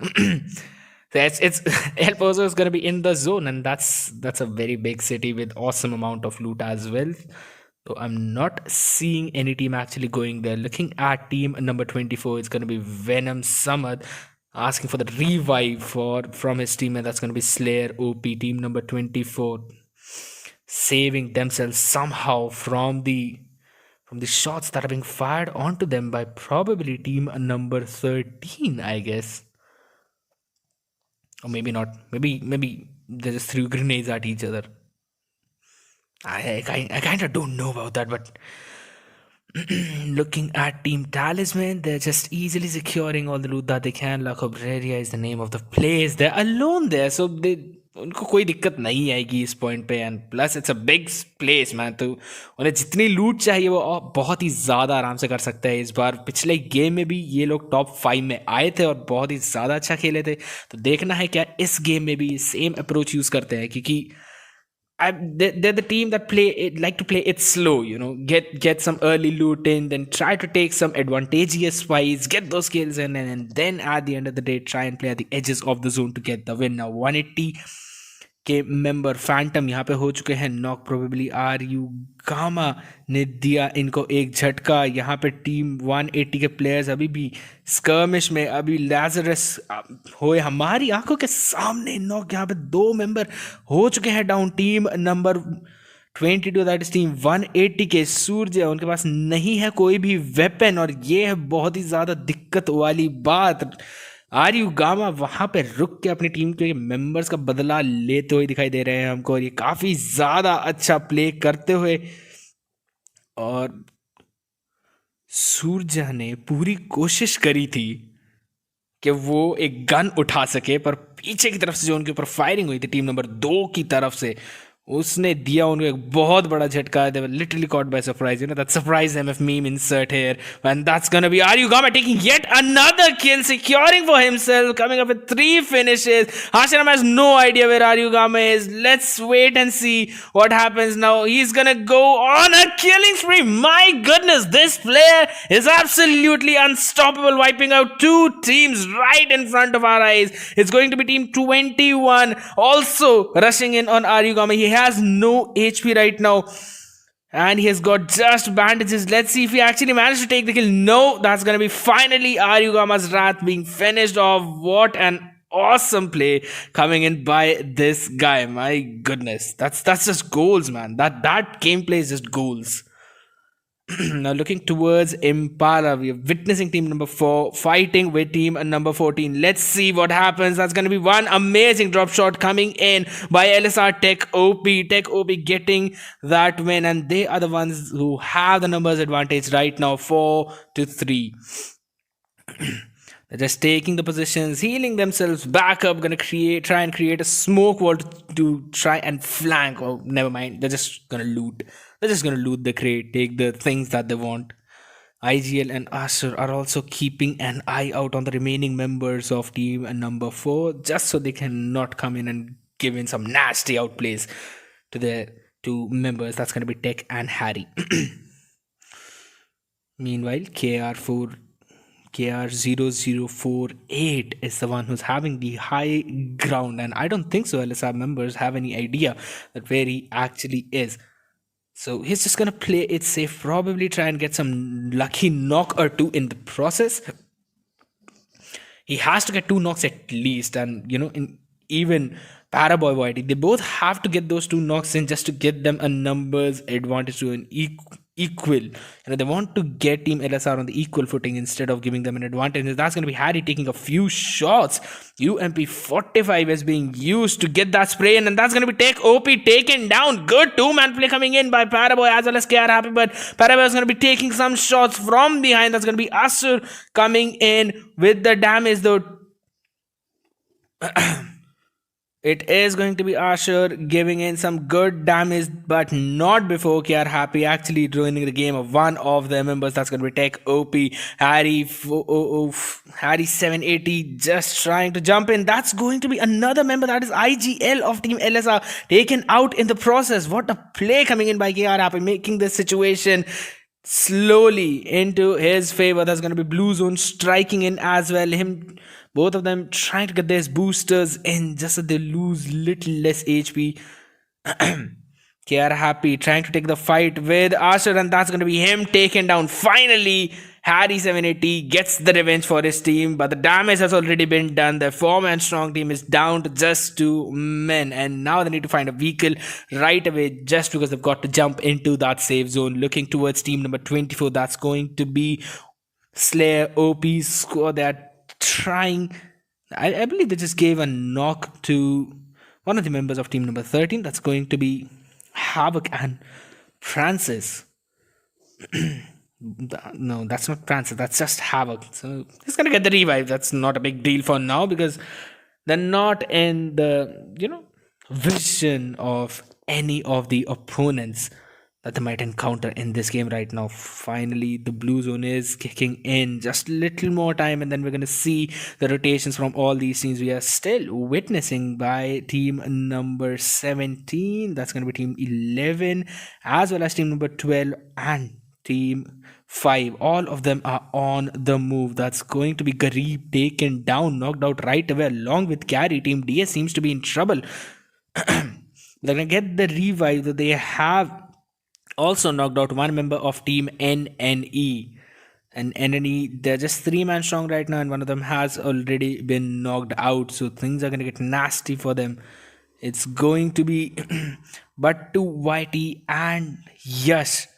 It's El Pozo is going to be in the zone, and that's a very big city with awesome amount of loot as well. So I'm not seeing any team actually going there. Looking at team number 24, it's going to be Venom Samad asking for the revive for from his team, and that's going to be Slayer OP. Team number 24 saving themselves somehow from the shots that are being fired onto them by probably team number 13, I guess. Or maybe not. Maybe they just threw grenades at each other. I kind of don't know about that, but looking at Team Talisman, they're just easily securing all the loot that they can. La Cobreria is the name of the place. They're alone there, so they उनको कोई दिक्कत नहीं आएगी इस point पे. And plus it's a big place man, तो उन्हें जितनी लूट चाहिए वो बहुत ही ज़्यादा आराम से कर सकते हैं. इस बार पिछले गेम में भी ये लोग टॉप 5 में आए थे और बहुत ही ज़्यादा अच्छा खेले थे. तो देखना है क्या इस गेम में भी सेम अप्रोच यूज़ करते हैं, क्योंकि they're the team that like to play it slow, get some early loot in, then try to take some advantageous fights, get those kills in, and then at the end of the day try and play at the edges of the zone to get the win. Now 180 के member Phantom यहाँ पे हो चुके हैं knock. Probably are you gamma ने दिया इनको एक झटका. यहाँ पे टीम 180 के प्लेयर्स अभी भी स्कर्मिश में, अभी लैजरस होए हमारी आंखों के सामने नॉक. यहाँ पे 2 मेंबर हो चुके हैं down. Team number 22 that is team 180 के सूर्य, उनके पास नहीं है कोई भी वेपन, और ये है बहुत ही ज़्यादा दिक्कत वाली बात. आर यू गामा वहाँ पे रुक के अपनी टीम के मेंबर्स का बदला लेते हुए दिखाई दे रहे हैं हमको, और ये काफ़ी ज़्यादा अच्छा प्ले करते हुए. और सूरज ने पूरी कोशिश करी थी कि वो एक गन उठा सके, पर पीछे की तरफ से जो उनके ऊपर फायरिंग हुई थी टीम नंबर 2 की तरफ से, उसने दिया उनको एक बहुत बड़ा झटका. They were literally caught by surprise. That surprise MF meme insert here. And that's gonna be Aryugama taking yet another kill, securing for himself, coming up with 3 finishes. Hashiram has no idea where Aryugama is. Let's wait and see what happens now. He's gonna go on a killing spree. My goodness, this player is absolutely unstoppable, wiping out 2 teams right in front of our eyes. It's going to be team 21 also rushing in on Aryugama. He has no HP right now, and he has got just bandages. Let's see if he actually managed to take the kill. No, that's gonna be finally Aryugama's wrath being finished off. What an awesome play coming in by this guy. My goodness, that's just goals, man. That gameplay is just goals. Now looking towards Impala, we are witnessing team number 4 fighting with team number 14. Let's see what happens. That's going to be one amazing drop shot coming in by LSR Tech OP. Tech OP getting that win, and they are the ones who have the numbers advantage right now, 4-3. They're just taking the positions, healing themselves back up, gonna try and create a smoke wall to try and flank. Oh, never mind. They're just gonna loot. They're just gonna loot the crate, take the things that they want. IGL and Asher are also keeping an eye out on the remaining members of team number 4, just so they cannot come in and give in some nasty outplays to their 2 members. That's gonna be Tech and Harry. Meanwhile, KR0048 is the one who's having the high ground, and I don't think so LSR members have any idea that where he actually is. So he's just gonna play it safe, probably try and get some lucky knock or 2 in the process. He has to get 2 knocks at least, and in even Paraboy Whitey, they both have to get those 2 knocks in just to get them a numbers advantage to an equal. They want to get Team LSR on the equal footing instead of giving them an advantage. That's going to be Harry taking a few shots. UMP 45 is being used to get that spray in, and that's going to be Tech OP taken down. Good 2-man play coming in by Paraboy as well as KR Happy, but Paraboy is going to be taking some shots from behind. That's going to be Asur coming in with the damage though. It is going to be Asher giving in some good damage, but not before KR Happy actually ruining the game of one of their members. That's going to be Tech OP. Harry 780 just trying to jump in. That's going to be another member, that is IGL of Team LSR, taken out in the process. What a play coming in by KR Happy, making this situation slowly into his favor. That's going to be Blue Zone striking in as well. Him Both of them trying to get their boosters in just so they lose little less HP. KR Happy trying to take the fight with Archer, and that's going to be him taken down. Finally, Harry 780 gets the revenge for his team, but the damage has already been done. The 4-man strong team is down to just 2 men, and now they need to find a vehicle right away just because they've got to jump into that safe zone. Looking towards team number 24, that's going to be Slayer OP squad. They're trying. I believe they just gave a knock to one of the members of team number 13. That's going to be Havoc and Francis. No, that's not Francis. That's just Havoc. So he's gonna get the revive. That's not a big deal for now because they're not in the vision of any of the opponents that they might encounter in this game right now. Finally, the blue zone is kicking in. Just a little more time, and then we're going to see the rotations from all these teams. We are still witnessing by team number 17. That's going to be team 11, as well as team number 12 and team 5. All of them are on the move. That's going to be Garib taken down, knocked out right away, along with Carry. Team DS seems to be in trouble. They're going to get the revive that they have also knocked out one member of team NNE. And NNE, they're just 3-man strong right now, and one of them has already been knocked out. So things are going to get nasty for them. It's going to be but to YT and Yash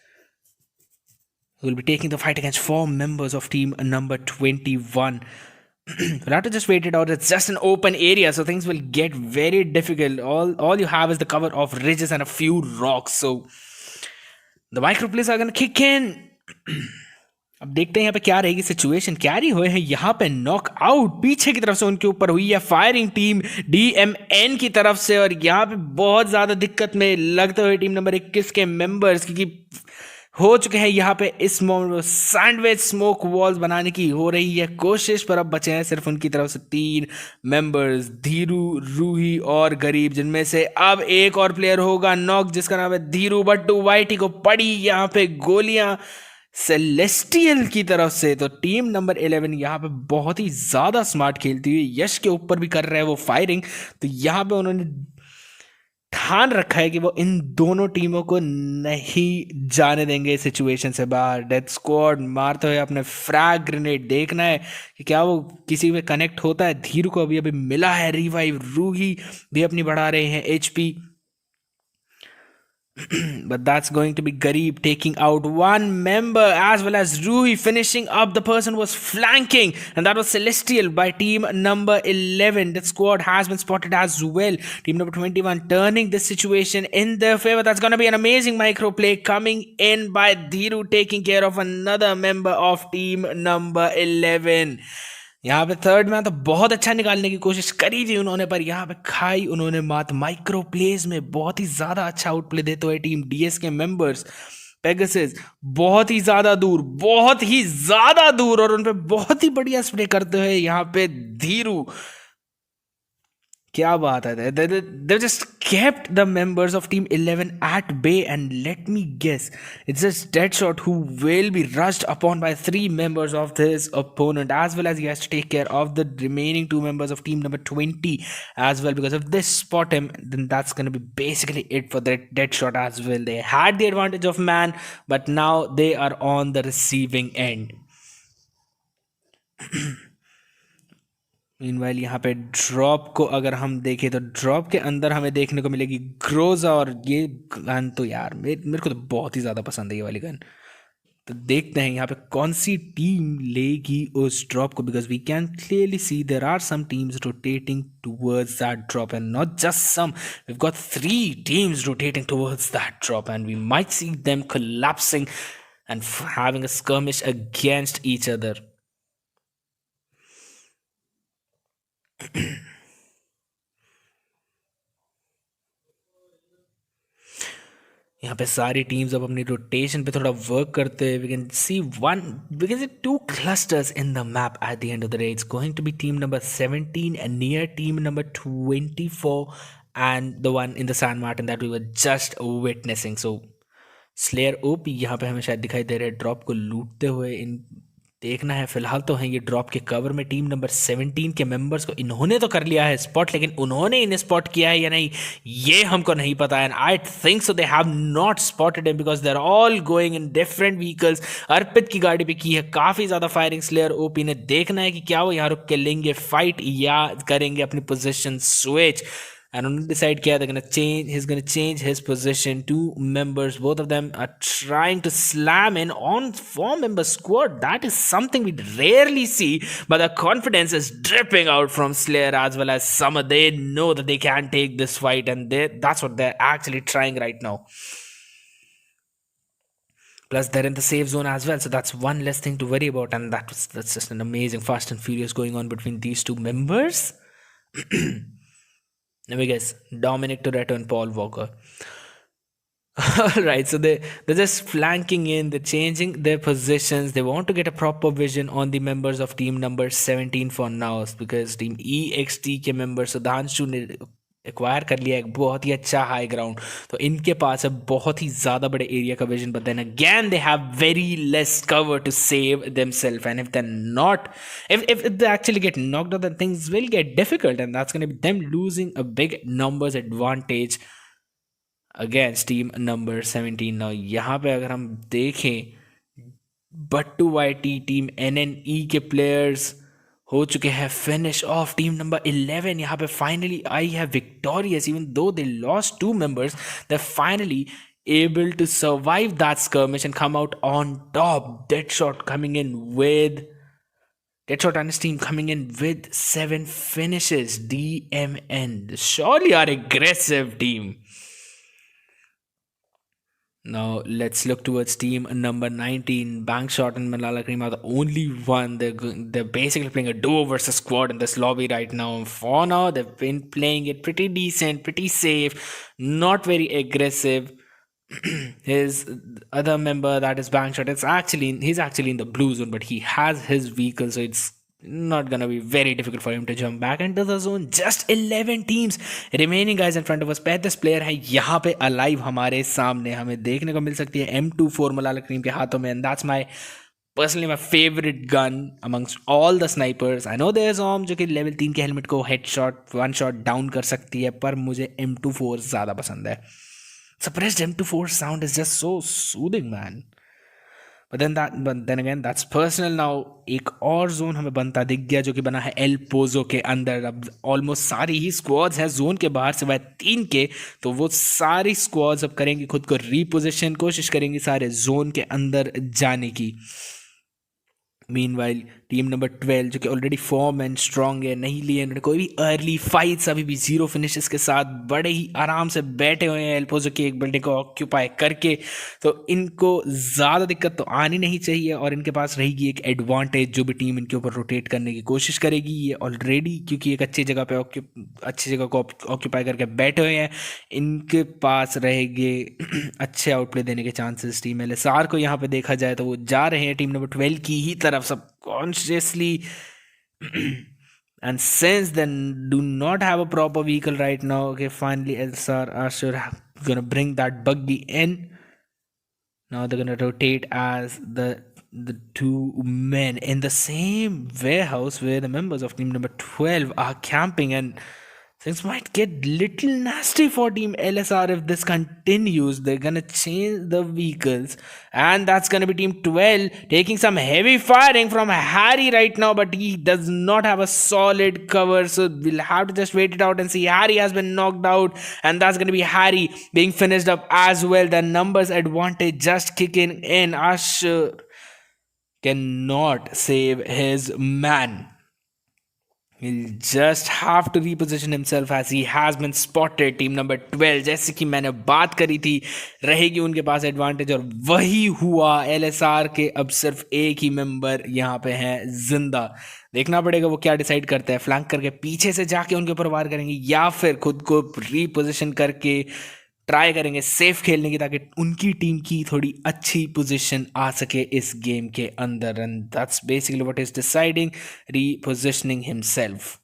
who will be taking the fight against 4 members of team number 21. We'll have to just wait it out. It's just an open area, so things will get very difficult. All you have is the cover of ridges and a few rocks. So the micro plays are gonna kick in. अब देखते हैं यहाँ पे क्या रहेगी situation. Carry हुए हैं यहाँ पे नॉक आउट. पीछे की तरफ से उनके ऊपर हुई है फायरिंग टीम DMN की तरफ से, और यहाँ पे बहुत ज्यादा दिक्कत में लगते हुए टीम नंबर 21 के मेंबर्स, क्योंकि हो चुके हैं यहाँ पे इस मोमेंट सैंडविच स्मोक वॉल्स बनाने की हो रही है कोशिश, पर अब बचे हैं सिर्फ उनकी तरफ से 3 मेंबर्स, धीरू, रूही और गरीब, जिनमें से अब एक और प्लेयर होगा नॉक जिसका नाम है धीरू. बट टू वाइटी को पड़ी यहाँ पे गोलियां सेलेस्टियल की तरफ से. तो टीम नंबर 11 यहाँ पे बहुत ही ज्यादा स्मार्ट खेलती हुई यश के ऊपर भी कर रहे हैं वो फायरिंग. तो यहाँ पे उन्होंने ठान रखा है कि वो इन दोनों टीमों को नहीं जाने देंगे सिचुएशन से बाहर. डेथ स्क्वाड मारते हुए अपने फ्रैग ग्रेनेड, देखना है कि क्या वो किसी में कनेक्ट होता है. धीरू को अभी मिला है रिवाइव. रूही भी अपनी बढ़ा रहे हैं HP. But that's going to be Garib taking out one member, as well as Ruhi finishing up the person who was flanking, and that was Celestial by team number 11. That squad has been spotted as well. Team number 21 turning this situation in their favor. That's going to be an amazing micro play coming in by Dhiru, taking care of another member of team number 11. यहाँ पे third man तो बहुत अच्छा निकालने की कोशिश करी थी उन्होंने, पर यहाँ पे खाई उन्होंने मात. माइक्रो प्लेज में बहुत ही ज्यादा अच्छा आउटप्ले देते हुए टीम DS के मेंबर्स. पेगासस बहुत ही ज्यादा दूर और उन पे बहुत ही बढ़िया स्प्रे करते हुए यहाँ पे धीरू. क्या बात है. They just kept the members of team 11 at bay, and let me guess, it's just Deadshot who will be rushed upon by 3 members of his opponent, as well as he has to take care of the remaining 2 members of team number 20 as well, because if they spot him, then that's going to be basically it for that Deadshot as well. They had the advantage of man, but now they are on the receiving end. Meanwhile यहाँ पे drop को अगर हम देखें तो drop के अंदर हमें देखने को मिलेगी ग्रोजा, और ये गन तो यार मेरे को तो बहुत ही ज़्यादा पसंद है ये वाली गन. तो देखते हैं यहाँ पे कौन सी टीम लेगी उस ड्रॉप को, because we can clearly see there are some teams rotating towards that drop, and not just some, we have got 3 teams rotating towards that drop, and we might see them collapsing and having a skirmish against each other. यहाँ पे सारी teams अब अपनी rotation पे थोड़ा work करते हैं. We can see 2 clusters in the map at the end of the day. It's going to be team number 17 and near team number 24 and the one in the San Martin that we were just witnessing. So Slayer OP यहाँ पे हमें शायद दिखाई दे रहे हैं drop को लूटते हुए. इन देखना है। फिलहाल तो हैं ये ड्रॉप के कवर में टीम नंबर 17 के मेंबर्स को। इन्होंने तो कर लिया है स्पॉट, लेकिन उन्होंने इन्हें स्पॉट किया है या नहीं ये हमको नहीं पता है। And I think so they have not spotted him because they are all going in different vehicles. Arpit की गाड़ी पे की है काफी ज्यादा फायरिंग स्लेयर ओपी ने। देखना है कि क्या वो यहाँ रुक के लेंगे फाइट या करेंगे अपनी position switch. And only decide क्या they're gonna change. He's gonna change his position. Two members, both of them are trying to slam in on four-member squad. That is something we rarely see, but the confidence is dripping out from Slayer as well as Summer. They know that they can take this fight, and that's what they're actually trying right now. Plus, they're in the safe zone as well, so that's one less thing to worry about. And that's just an amazing Fast and Furious going on between these two members. Let me guess, Dominic Toretto and Paul Walker. All right, so they're just flanking in, they're changing their positions. They want to get a proper vision on the members of team number 17 for now, because team EXT के member Sudhanshu ने acquire कर लिया एक बहुत ही अच्छा high ground, तो इनके पास है बहुत ही ज़्यादा बड़े एरिया का vision. But then again they have very less cover to save themselves, and if they not if they actually get knocked out, then things will get difficult, and that's going to be them losing a big numbers advantage against team number 17. Now यहाँ पे अगर हम देखें बट्टू YT team NNE के players हो चुके हैं finish off. Team number 11 यहाँ पे फाइनली आई है victorious. Even though they lost 2 members, they finally able to survive that skirmish and come out on top. Deadshot and his team coming in with 7 finishes. DMN surely are aggressive team. Now let's look towards team number 19. Bankshot and Malala Cream are the only one. They're basically playing a duo versus squad in this lobby right now. For now, they've been playing it pretty decent, pretty safe, not very aggressive. His other member, that is Bankshot, he's actually in the blue zone, but he has his vehicle, so it's not gonna be very difficult for him to jump back into the zone. Just 11 teams remaining guys in front of us. 35 player है यहाँ पे alive हमारे सामने. हमें देखने को मिल सकती है M24 मलाला क्रीम के हाथों में, and that's personally my favorite gun amongst all the snipers. I know there's Om जो कि लेवल 3 के हेलमेट को हेडशॉट वन शॉट डाउन कर सकती है, पर मुझे M24 ज़्यादा पसंद है. Suppressed M24 sound is just so soothing, man. But then again, that's personal. Now एक और जोन हमें बनता दिख गया जो कि बना है एल पोजो के अंदर. अब ऑलमोस्ट सारी ही स्क्वाड्स हैं जोन के बाहर सिवाय 3 के, तो वो सारी स्क्वाड्स अब करेंगी खुद को रीपोजिशन, कोशिश करेंगी सारे जोन के अंदर जाने की. मीनवाइल टीम नंबर 12 जो कि ऑलरेडी फॉर्म एंड स्ट्रॉन्ग है, नहीं लिए उन्होंने कोई भी अर्ली फाइट्स, अभी भी 0 फिनिशेस के साथ बड़े ही आराम से बैठे हुए हैं एल्पोजो की एक बिल्डिंग को ऑक्यूपाई करके. तो इनको ज़्यादा दिक्कत तो आनी नहीं चाहिए, और इनके पास रहेगी एक एडवांटेज जो भी टीम इनके ऊपर रोटेट करने की कोशिश करेगी. ये ऑलरेडी क्योंकि एक अच्छी जगह को ऑक्यूपाई करके बैठे हुए हैं, इनके पास रहेंगे अच्छे आउटप्ले देने के चांसेस. टीम LSR को यहाँ पे देखा जाए तो वो जा रहे हैं टीम नंबर 12 की ही तरफ subconsciously, and since they do not have a proper vehicle right now, okay, finally LSR are sure gonna bring that buggy in. Now they're gonna rotate as the 2 men in the same warehouse where the members of team number 12 are camping, and things might get little nasty for team LSR if this continues. They're gonna change the vehicles, and that's gonna be team 12 taking some heavy firing from Harry right now, but he does not have a solid cover, so we'll have to just wait it out and see. Harry has been knocked out, and that's gonna be Harry being finished up as well. The numbers advantage just kicking in. Ashur cannot save his man. He'll just have to reposition himself as he has been spotted. Team number 12 जैसे कि मैंने बात करी थी रहेगी उनके पास advantage, और वही हुआ. LSR के अब सिर्फ एक ही मेंबर यहाँ पे हैं जिंदा. देखना पड़ेगा वो क्या डिसाइड करते हैं. फ्लैंक करके पीछे से जाके उनके ऊपर वार करेंगे, या फिर खुद को रीपोजिशन करके ट्राई करेंगे सेफ खेलने की, ताकि उनकी टीम की थोड़ी अच्छी पोजीशन आ सके इस गेम के अंदर. And that's basically what is deciding, repositioning himself.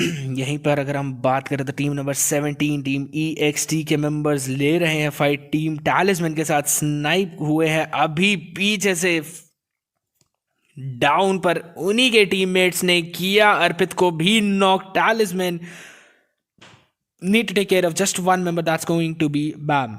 यहीं पर अगर हम बात करें तो टीम नंबर 17 टीम EXT के मेंबर्स ले रहे हैं फाइट टीम टैलिस्मैन के साथ। स्नाइप हुए हैं अभी पीछे से डाउन, पर उन्हीं के टीममेट्स ने किया अर्पित को भी knock. टैलिस्मैन need to take care of just one member, that's going to be Bam.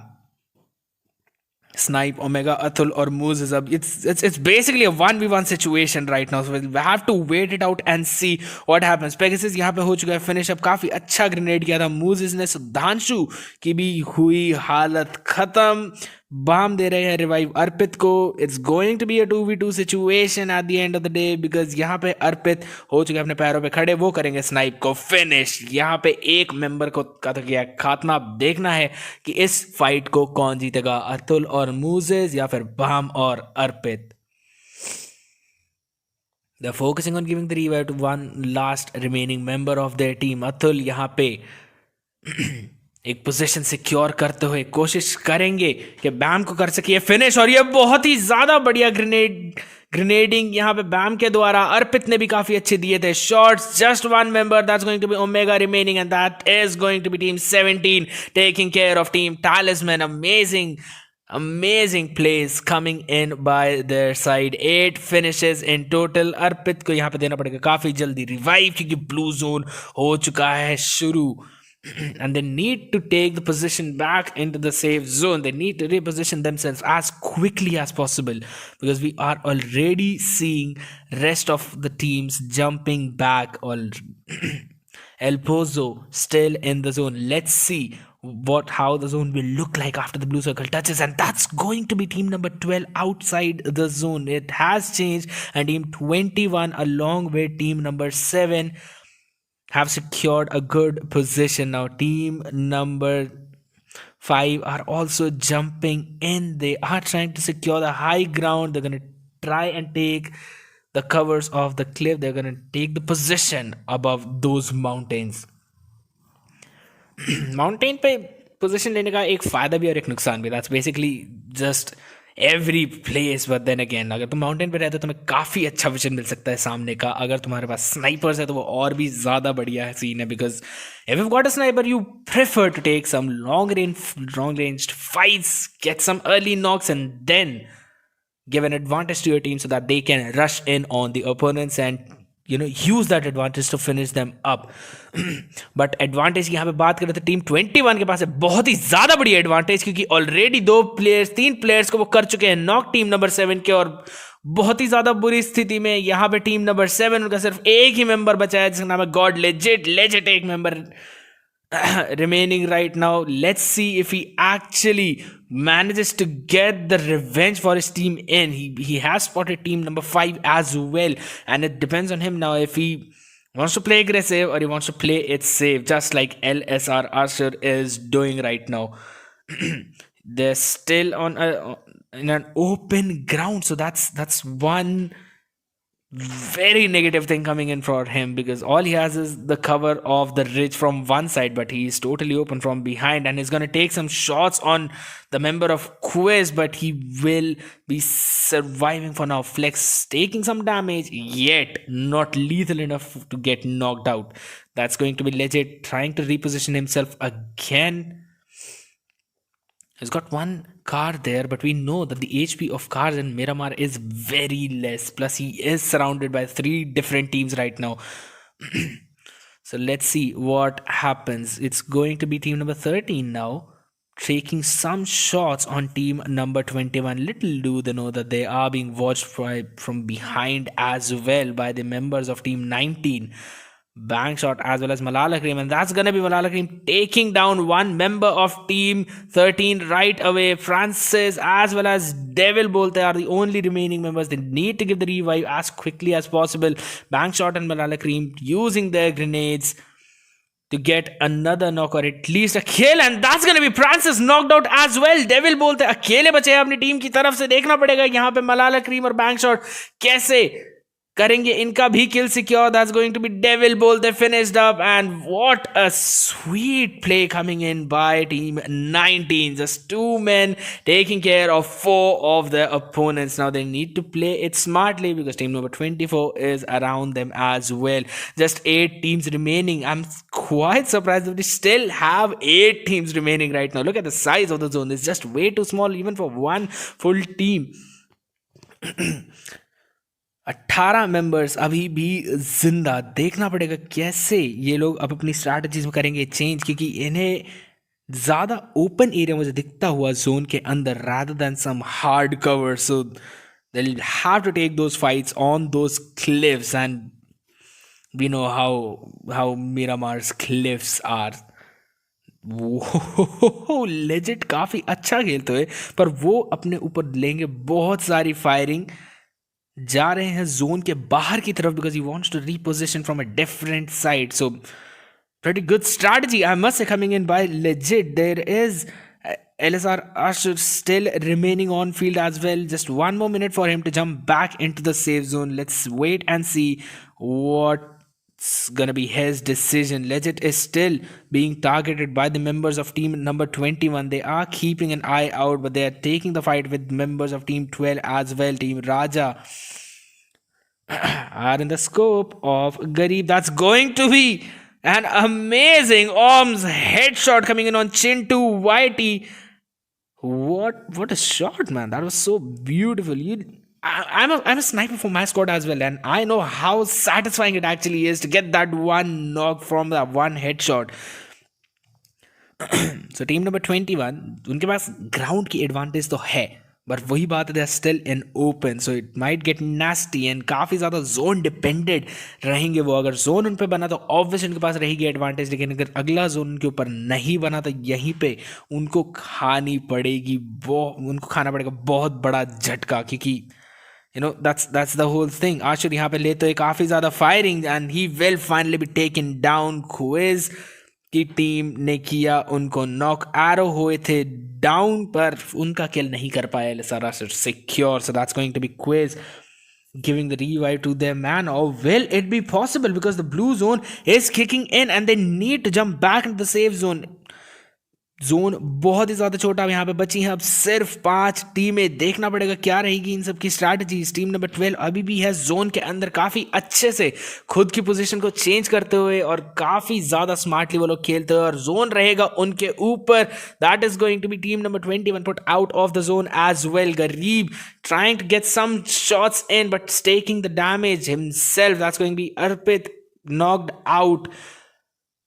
Snipe, Omega, Athul or Moose is up. It's basically a 1v1 situation right now, so we have to wait it out and see what happens. Pegasus यहाँ पे हो चुका है finish up, काफी अच्छा grenade किया था Moose ने। सुधांशु की भी हुई हालत खत्म। बाम दे रहे हैं रिवाइव अर्पित को। It's going to be a 2v2 situation at the end of the day, because यहाँ पे अर्पित हो चुके अपने पैरों पे खड़े, वो करेंगे स्नाइप को फिनिश। यहाँ पे एक मेंबर को का तो किया खात्मा। अब देखना है कि इस फाइट को कौन जीतेगा, अतुल और मूजेस या फिर बाम और अर्पित। They're focusing on giving the revive to one last remaining member of their team. Atul यहाँ पे एक पोजीशन सिक्योर करते हुए कोशिश करेंगे कि बैम को कर सके फिनिश, और ये बहुत ही ज्यादा बढ़िया ग्रेनेडिंग यहाँ पे बैम के द्वारा। अर्पित ने भी काफी अच्छे दिए थे shots. Just one member, that's going to be Omega remaining, and that is going to be team 17 taking care of team Talisman. Amazing plays coming in by their side. 8 finishes in total. अर्पित को यहाँ पे देना पड़ेगा काफी जल्दी revive, क्योंकि blue zone हो चुका है शुरू। And they need to take the position back into the safe zone. They need to reposition themselves as quickly as possible, because we are already seeing rest of the teams jumping back. El Pozo still in the zone. Let's see how the zone will look like after the blue circle touches, and that's going to be team number 12 outside the zone. It has changed, and team 21 along with team number 7 have secured a good position. Now team number 5 are also jumping in. They are trying to secure the high ground. They're going to try and take the covers of the cliff. They're going to take the position above those mountains. Mountain पे position लेने का एक फायदा भी और एक नुकसान भी। That's basically just every place, but then again अगर तुम माउंटेन पे रहते हो तुम्हें काफ़ी अच्छा विजन मिल सकता है सामने का। अगर तुम्हारे पास स्नाइपर्स है तो वो और भी ज़्यादा बढ़िया सीन है, because if you got a sniper you prefer to take some long range fights, get some early knocks, and then give an advantage to your team so that they can rush in on the opponents and use that advantage to finish them up. But advantage की यहाँ पे बात करें तो team 21 के पास है बहुत ही ज़्यादा बड़ी एडवांटेज, क्योंकि ऑलरेडी 3 प्लेयर्स को वो कर चुके हैं नॉक टीम नंबर 7 के, और बहुत ही ज़्यादा बुरी स्थिति में यहाँ पे टीम नंबर 7 उनका सिर्फ एक ही मेंबर बचा है जिसका नाम है गॉड लेजिट एक member remaining right now. Let's see if he actually manages to get the revenge for his team in. He has spotted team number 5 as well, and it depends on him now if he wants to play aggressive or he wants to play it safe, just like LSR Archer is doing right now. They're still in an open ground, so that's one very negative thing coming in for him, because all he has is the cover of the ridge from one side, but he is totally open from behind, and he's going to take some shots on the member of Quiz, but he will be surviving for now. Flex taking some damage, yet not lethal enough to get knocked out. That's going to be legit, trying to reposition himself again. He's got one car there, but we know that the HP of cars in Miramar is very less. Plus, he is surrounded by 3 different teams right now. So let's see what happens. It's going to be team number 13 now, taking some shots on team number 21. Little do they know that they are being watched from behind as well by the members of team 19. Bang shot as well as Malala Cream, and that's gonna be Malala Cream taking down one member of team 13 right away. Francis as well as Devil Bolt are the only remaining members. They need to give the revive as quickly as possible. Bang shot and Malala Cream using their grenades to get another knock or at least a kill, and that's gonna be Francis knocked out as well. Devil Bolt अकेले बचे हैं अपनी team की तरफ से। देखना पड़ेगा यहाँ पे मलाला क्रीम और बैंक शॉट कैसे करेंगे इनका भी kill secure. That's going to be Devil Bolt. They finished up, and what a sweet play coming in by team 19. Just two men taking care of four of their opponents. Now they need to play it smartly because team number 24 is around them as well. Just 8 teams remaining. I'm quite surprised that we still have 8 teams remaining right now. Look at the size of the zone. It's just way too small even for one full team. 18 members अभी भी जिंदा. देखना पड़ेगा कैसे ये लोग अब अपनी स्ट्रैटेजीज में करेंगे चेंज, क्योंकि इन्हें ज़्यादा ओपन एरिया मुझे दिखता हुआ जोन के अंदर rather than some hard cover. So they'll have to take those fights on those cliffs, and we know how Miramar's cliffs are. वो लेजिट काफ़ी अच्छा खेलते हुए, पर वो अपने ऊपर लेंगे बहुत सारी फायरिंग. जा रहे हैं जोन के बाहर की तरफ because he wants to reposition from a different side. So pretty good strategy, I must say, coming in by legit. There is LSR Ashur still remaining on field as well. Just one more minute for him to jump back into the safe zone. Let's wait and see what's gonna be his decision. Legit is still being targeted by the members of team number 21. They are keeping an eye out, but they are taking the fight with members of team 12 as well. Team Raja are in the scope of Garib. That's going to be an amazing arms headshot coming in on Chin to Whitey. What a shot, man. That was so beautiful. I'm a sniper for my squad as well, and I know how satisfying it actually is to get that one knock from that one headshot. So team number 21, उनके पास ground की advantage तो है, but वही बात है, they are still in open, so it might get nasty and काफ़ी ज़्यादा zone depended रहेंगे वो. अगर जोन उन पे बना तो ऑब्वियस उनके पास रहेगी एडवांटेज, लेकिन अगर अगला जोन उनके ऊपर नहीं बना तो यहीं पे उनको खानी पड़ेगी, उनको खाना पड़ेगा बहुत बड़ा झटका, क्योंकि that's the whole thing. आशुर यहाँ पे ले तो काफ़ी ज़्यादा firing and he will finally B taken down. Quiz की टीम ने किया उनको नॉक. एरो हुए थे डाउन, पर उनका किल नहीं कर पाया सारा secure. So that's going to be quiz giving the revive to their man. Or will it be possible, because the blue zone is kicking in and they need to jump back into the safe zone. Zone बहुत ही ज़्यादा छोटा यहाँ पे बची हैं अब सिर्फ 5 टीमें. देखना पड़ेगा क्या रहेगी इन सब की स्ट्रैटेजीज. टीम नंबर 12 अभी भी है जोन के अंदर काफ़ी अच्छे से खुद की पोजीशन को चेंज करते हुए और काफ़ी ज़्यादा स्मार्टली वो लोग खेलते हुए, और जोन रहेगा उनके ऊपर. That is going to be team number 21 put out of the zone as well. गरीब trying to get some shots in but taking the damage himself. That's going to be Arpit knocked out.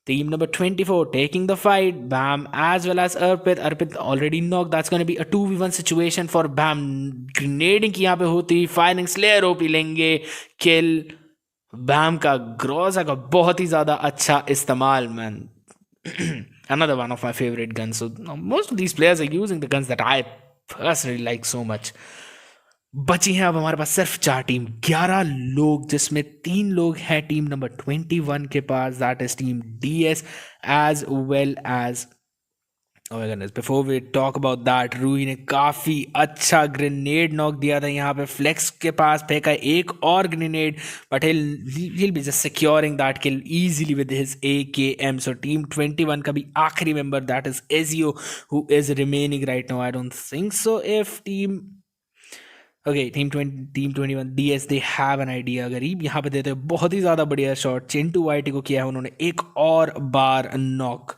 Team number 24 taking the fight. Bam as well as Arpit. Arpit already knocked. That's going to be a 2v1 situation for Bam. Grenading की यहाँ पे होती, firing Slayer OP लेंगे. Kill Bam का Groza का बहुत ही ज़्यादा अच्छा इस्तेमाल, man. Another one of my favorite guns. So most of these players are using the guns that I personally like so much. बची हैं अब हमारे पास सिर्फ 4 टीम, 11 लोग, जिसमें 3 लोग हैं टीम नंबर 21 के पास. That is team DS as well as. Oh my goodness, before we talk about that, Ruhi ने काफ़ी अच्छा ग्रेनेड नॉक दिया था यहाँ पे. फ्लेक्स के पास फेंका एक और grenade, but he'll be just securing that kill easily with his AKM. So team 21 का भी आखिरी member, that is Ezio, who is remaining right now. I don't think so if team 21 DS they have an idea. गरीब यहाँ पे देते हैं बहुत ही ज़्यादा बढ़िया शॉट. चिंटू वाइटी को किया है उन्होंने एक और बार नॉक,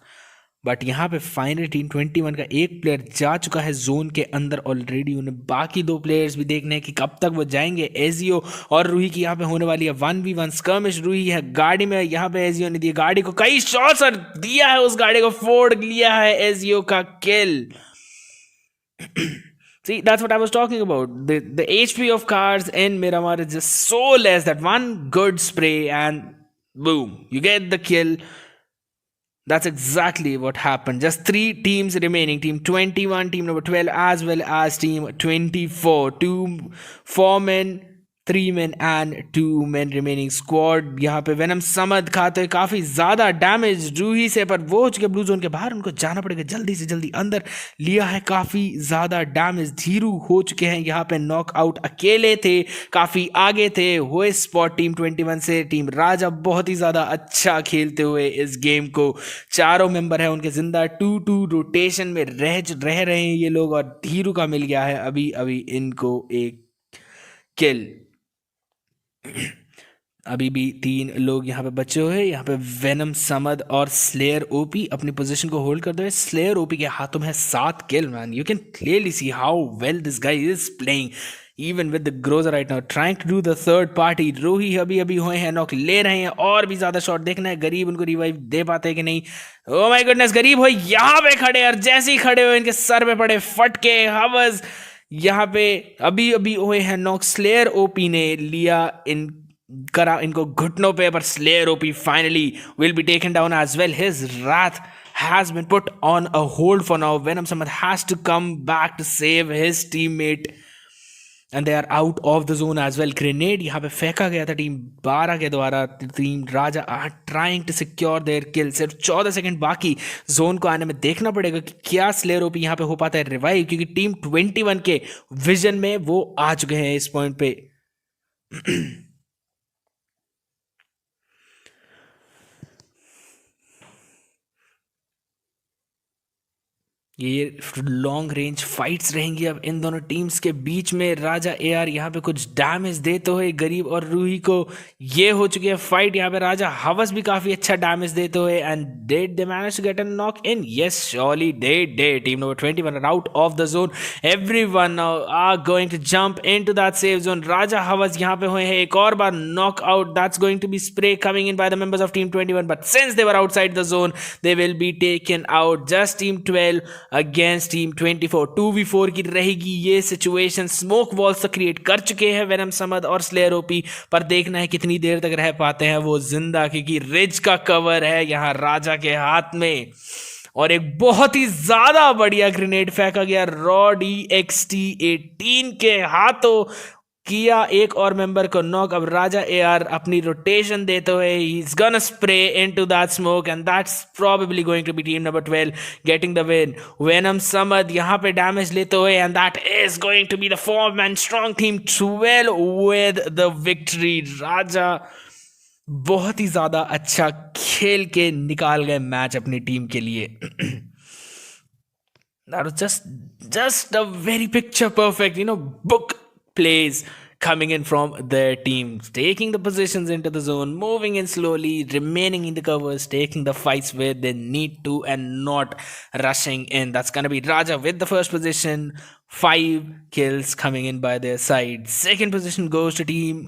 बट यहाँ पे फाइनली टीम 21 का एक प्लेयर जा चुका है जोन के अंदर ऑलरेडी. उन्हें बाकी 2 प्लेयर्स भी देखने हैं कि कब तक वो जाएंगे. एजियो और रूही की यहाँ पे होने वाली है 1v1 स्कर्मिश. रूही है गाड़ी में, यहाँ पे एजियो ने दी गाड़ी को कई शॉट्स और दिया है, उस गाड़ी को फोड़ लिया है एजियो का किल. See, that's what I was talking about. The HP of cars in Miramar is just so less that one good spray and boom, you get the kill. That's exactly what happened. Just 3 teams remaining. Team 21, team number 12, as well as team 24. 2 foremen 3 men and 2 men remaining squad. यहाँ पे Venom Samad खाते हैं काफी ज्यादा damage Ruhi से, पर वो हो चुके ब्लू जोन के बाहर, उनको जाना पड़ेगा जल्दी से जल्दी अंदर। लिया है काफी ज्यादा डैमेज, धीरू हो चुके हैं यहाँ पे नॉकआउट, अकेले थे, काफी आगे थे। हुए स्पॉट टीम 21 से। टीम राजा बहुत ही ज्यादा अच्छा खेलते हुए इस गेम को, चारों मेंबर है उनके जिंदा, 2-2 रोटेशन में रह रहे हैं ये लोग, और धीरू का मिल गया है अभी अभी इनको एक किल। अभी भी 3 लोग यहाँ पे बचे हुए हैं। यहाँ पे वेनम समद और स्लेयर ओपी अपनी पोजीशन को होल्ड कर दो। स्लेयर ओपी के हाथों में है 7 kill man. You can clearly see how well this guy is playing even with the Groza right now, trying to do the third party. Rohi अभी अभी हुए हैं नॉक, ले रहे हैं और भी ज्यादा शॉट। देखना है गरीब उनको रिवाइव दे पाते हैं कि नहीं। ओ माय गुडनेस, गरीब हो यहाँ पे खड़े, और जैसे ही खड़े हुए इनके सर पे पड़े फटके हवस। यहाँ पे अभी अभी हुए हैं नॉक, स्लेयर ओपी ने लिया करा इनको घुटनों पे, पर slayer OP finally will be taken down as well. His wrath has been put on a hold for now. Venom Samad has to come back to save his teammate and they are out of the zone as well. Grenade यहाँ पे फेंका गया था team 12 के द्वारा। Team Raja are trying to secure their kill। सिर्फ 14 second बाकी zone को आने में, देखना पड़ेगा कि क्या स्लेयर ओपी यहाँ पे हो पाता है रिवाइव, क्योंकि टीम 21 के विजन में वो आ चुके हैं इस पॉइंट पे। ये लॉन्ग रेंज फाइट्स रहेंगी अब इन दोनों टीम्स के बीच में। राजा एआर यहाँ पे कुछ डैमेज देते हुए गरीब और रूही को, ये हो चुकी है फाइट। यहाँ पे राजा हवस भी काफी अच्छा डैमेज देते हुए, and did they manage to get a knock in? Yes surely did. Team number 21 are out of the zone. Everyone now are going to jump into that safe zone. Raja हवस यहाँ पे हुए हैं एक और बार knock out. That's going to be spray coming in by the members of team 21, but since they were outside the zone they will be taken out. Just team 12 against team 24, 2v4 की रहेगी ये situation. Smoke walls तो create कर चुके हैं venom Samad और Slayer OP, पर देखना है कितनी देर तक रह पाते हैं वो जिंदा, क्योंकि रिज का कवर है यहाँ राजा के हाथ में। और एक बहुत ही ज्यादा बढ़िया ग्रेनेड फेंका गया रॉडी XT18 के हाथों, किया एक और मेंबर को नॉक। अब राजा एआर अपनी रोटेशन देते हुए he is gonna spray into that smoke, and that's probably going to be team number 12 getting the win. Venom Samad यहाँ पे डैमेज लेते हुए, and that is going to be the form and strong team 12 with the victory. Raja बहुत ही ज्यादा अच्छा खेल के निकाल गए मैच अपनी टीम के लिए। That was just a very picture perfect, book plays coming in from their teams, taking the positions into the zone, moving in slowly, remaining in the covers, taking the fights where they need to, and not rushing in. That's gonna be Raja with the first position, 5 kills coming in by their side. Second position goes to team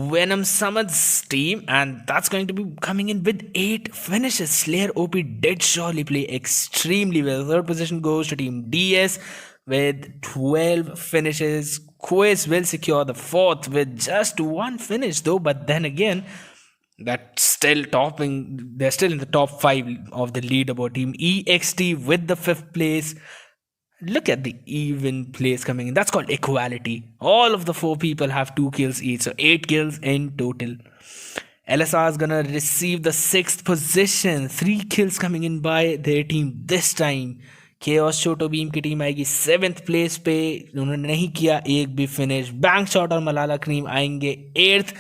Venom Samad's team, and that's going to be coming in with 8 finishes. Slayer OP did surely play extremely well. Third position goes to team DS with 12 finishes. Quiz will secure the fourth with just 1 finish though, but then again, that's still topping. They're still in the top 5 of the leaderboard. Team EXT with the 5th place. Look at the even place coming in. That's called equality. All of the 4 people have 2 kills each, so 8 kills in total. LSR is gonna receive the 6th position. 3 kills coming in by their team this time. Chaos Choto Beam की team आएगी 7th place पे, उन्होंने नहीं किया एक भी finish. Bank shot और Malala cream आएंगे 8th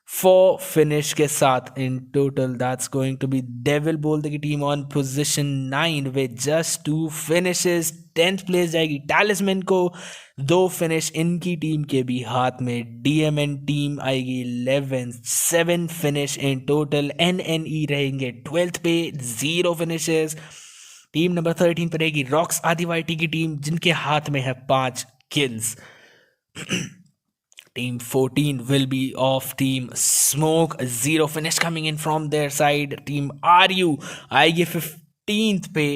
4 फिनिश के साथ in total. That's going to be Devil Bolt की team on position 9 with just 2 finishes. 10th place जाएगी टैलिस्मैन को, 2 फिनिश इनकी टीम के भी हाथ में। DMN टीम आएगी 11th, 7 finish in total. NNE रहेंगे 12th पे, 0 फिनिशेस। टीम नंबर 13 पर रहेगी रॉक्स आदिवासी की टीम, जिनके हाथ में है 5 kills. Team 14 will be of Team Smoke, 0 finish coming in from their side. Team RU आएगी 15th पे,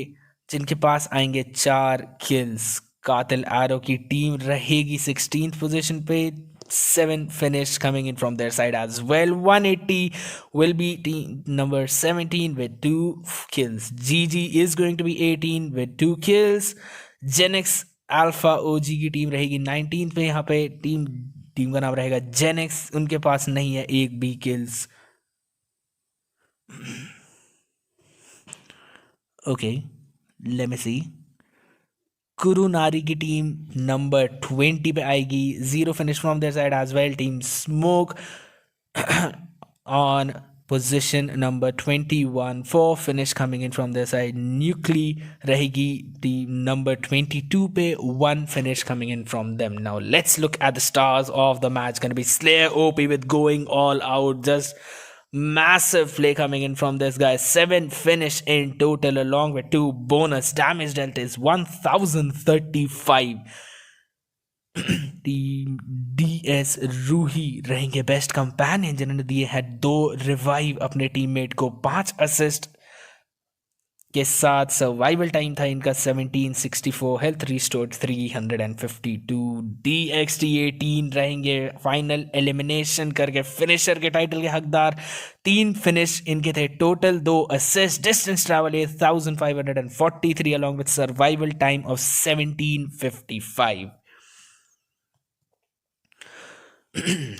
जिनके पास आएंगे 4 kills. कातिल एरो की टीम रहेगी 16th पोजीशन पे, 7 finish coming in from their side as well. 180 will be team number 17 with 2 kills. GG is going to be 18 with 2 kills. Gen X Alpha OG की team रहेगी 19th पे। यहाँ पे team team का नाम रहेगा Gen X. उनके पास नहीं है एक भी kills. Okay, let me see. कुरुनारी की टीम नंबर 20 पे आएगी. 0 finish from there side as well. Team smoke on position number 21. 4 finish coming in from their side. Nuclei रहेगी team number 22 पे. 1 finish coming in from them. Now let's look at the stars of the match. Gonna be Slayer OP with going all out. Just massive play coming in from this guy. 7 finish in total along with 2 bonus. Damage dealt is 1035. Team DS रूही रहेंगे best companion, जिन्होंने दिए हैं 2 revive अपने teammate को. 5 assist के साथ survival time था इनका 1764. Health restored 352. DXT 18 रहेंगे फाइनल एलिमिनेशन करके फिनिशर के टाइटल के हकदार. 3 फिनिश इनके थे total. 2 assist. Distance travel 1543 along with survival time of 1755.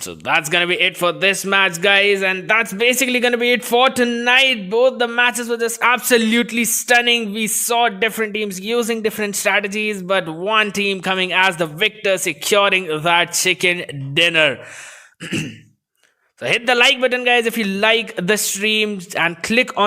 So that's gonna be it for this match, guys, and that's basically gonna be it for tonight. Both the matches were just absolutely stunning. We saw different teams using different strategies, but one team coming as the victor, securing that chicken dinner. So hit the like button, guys, if you like the stream, and click on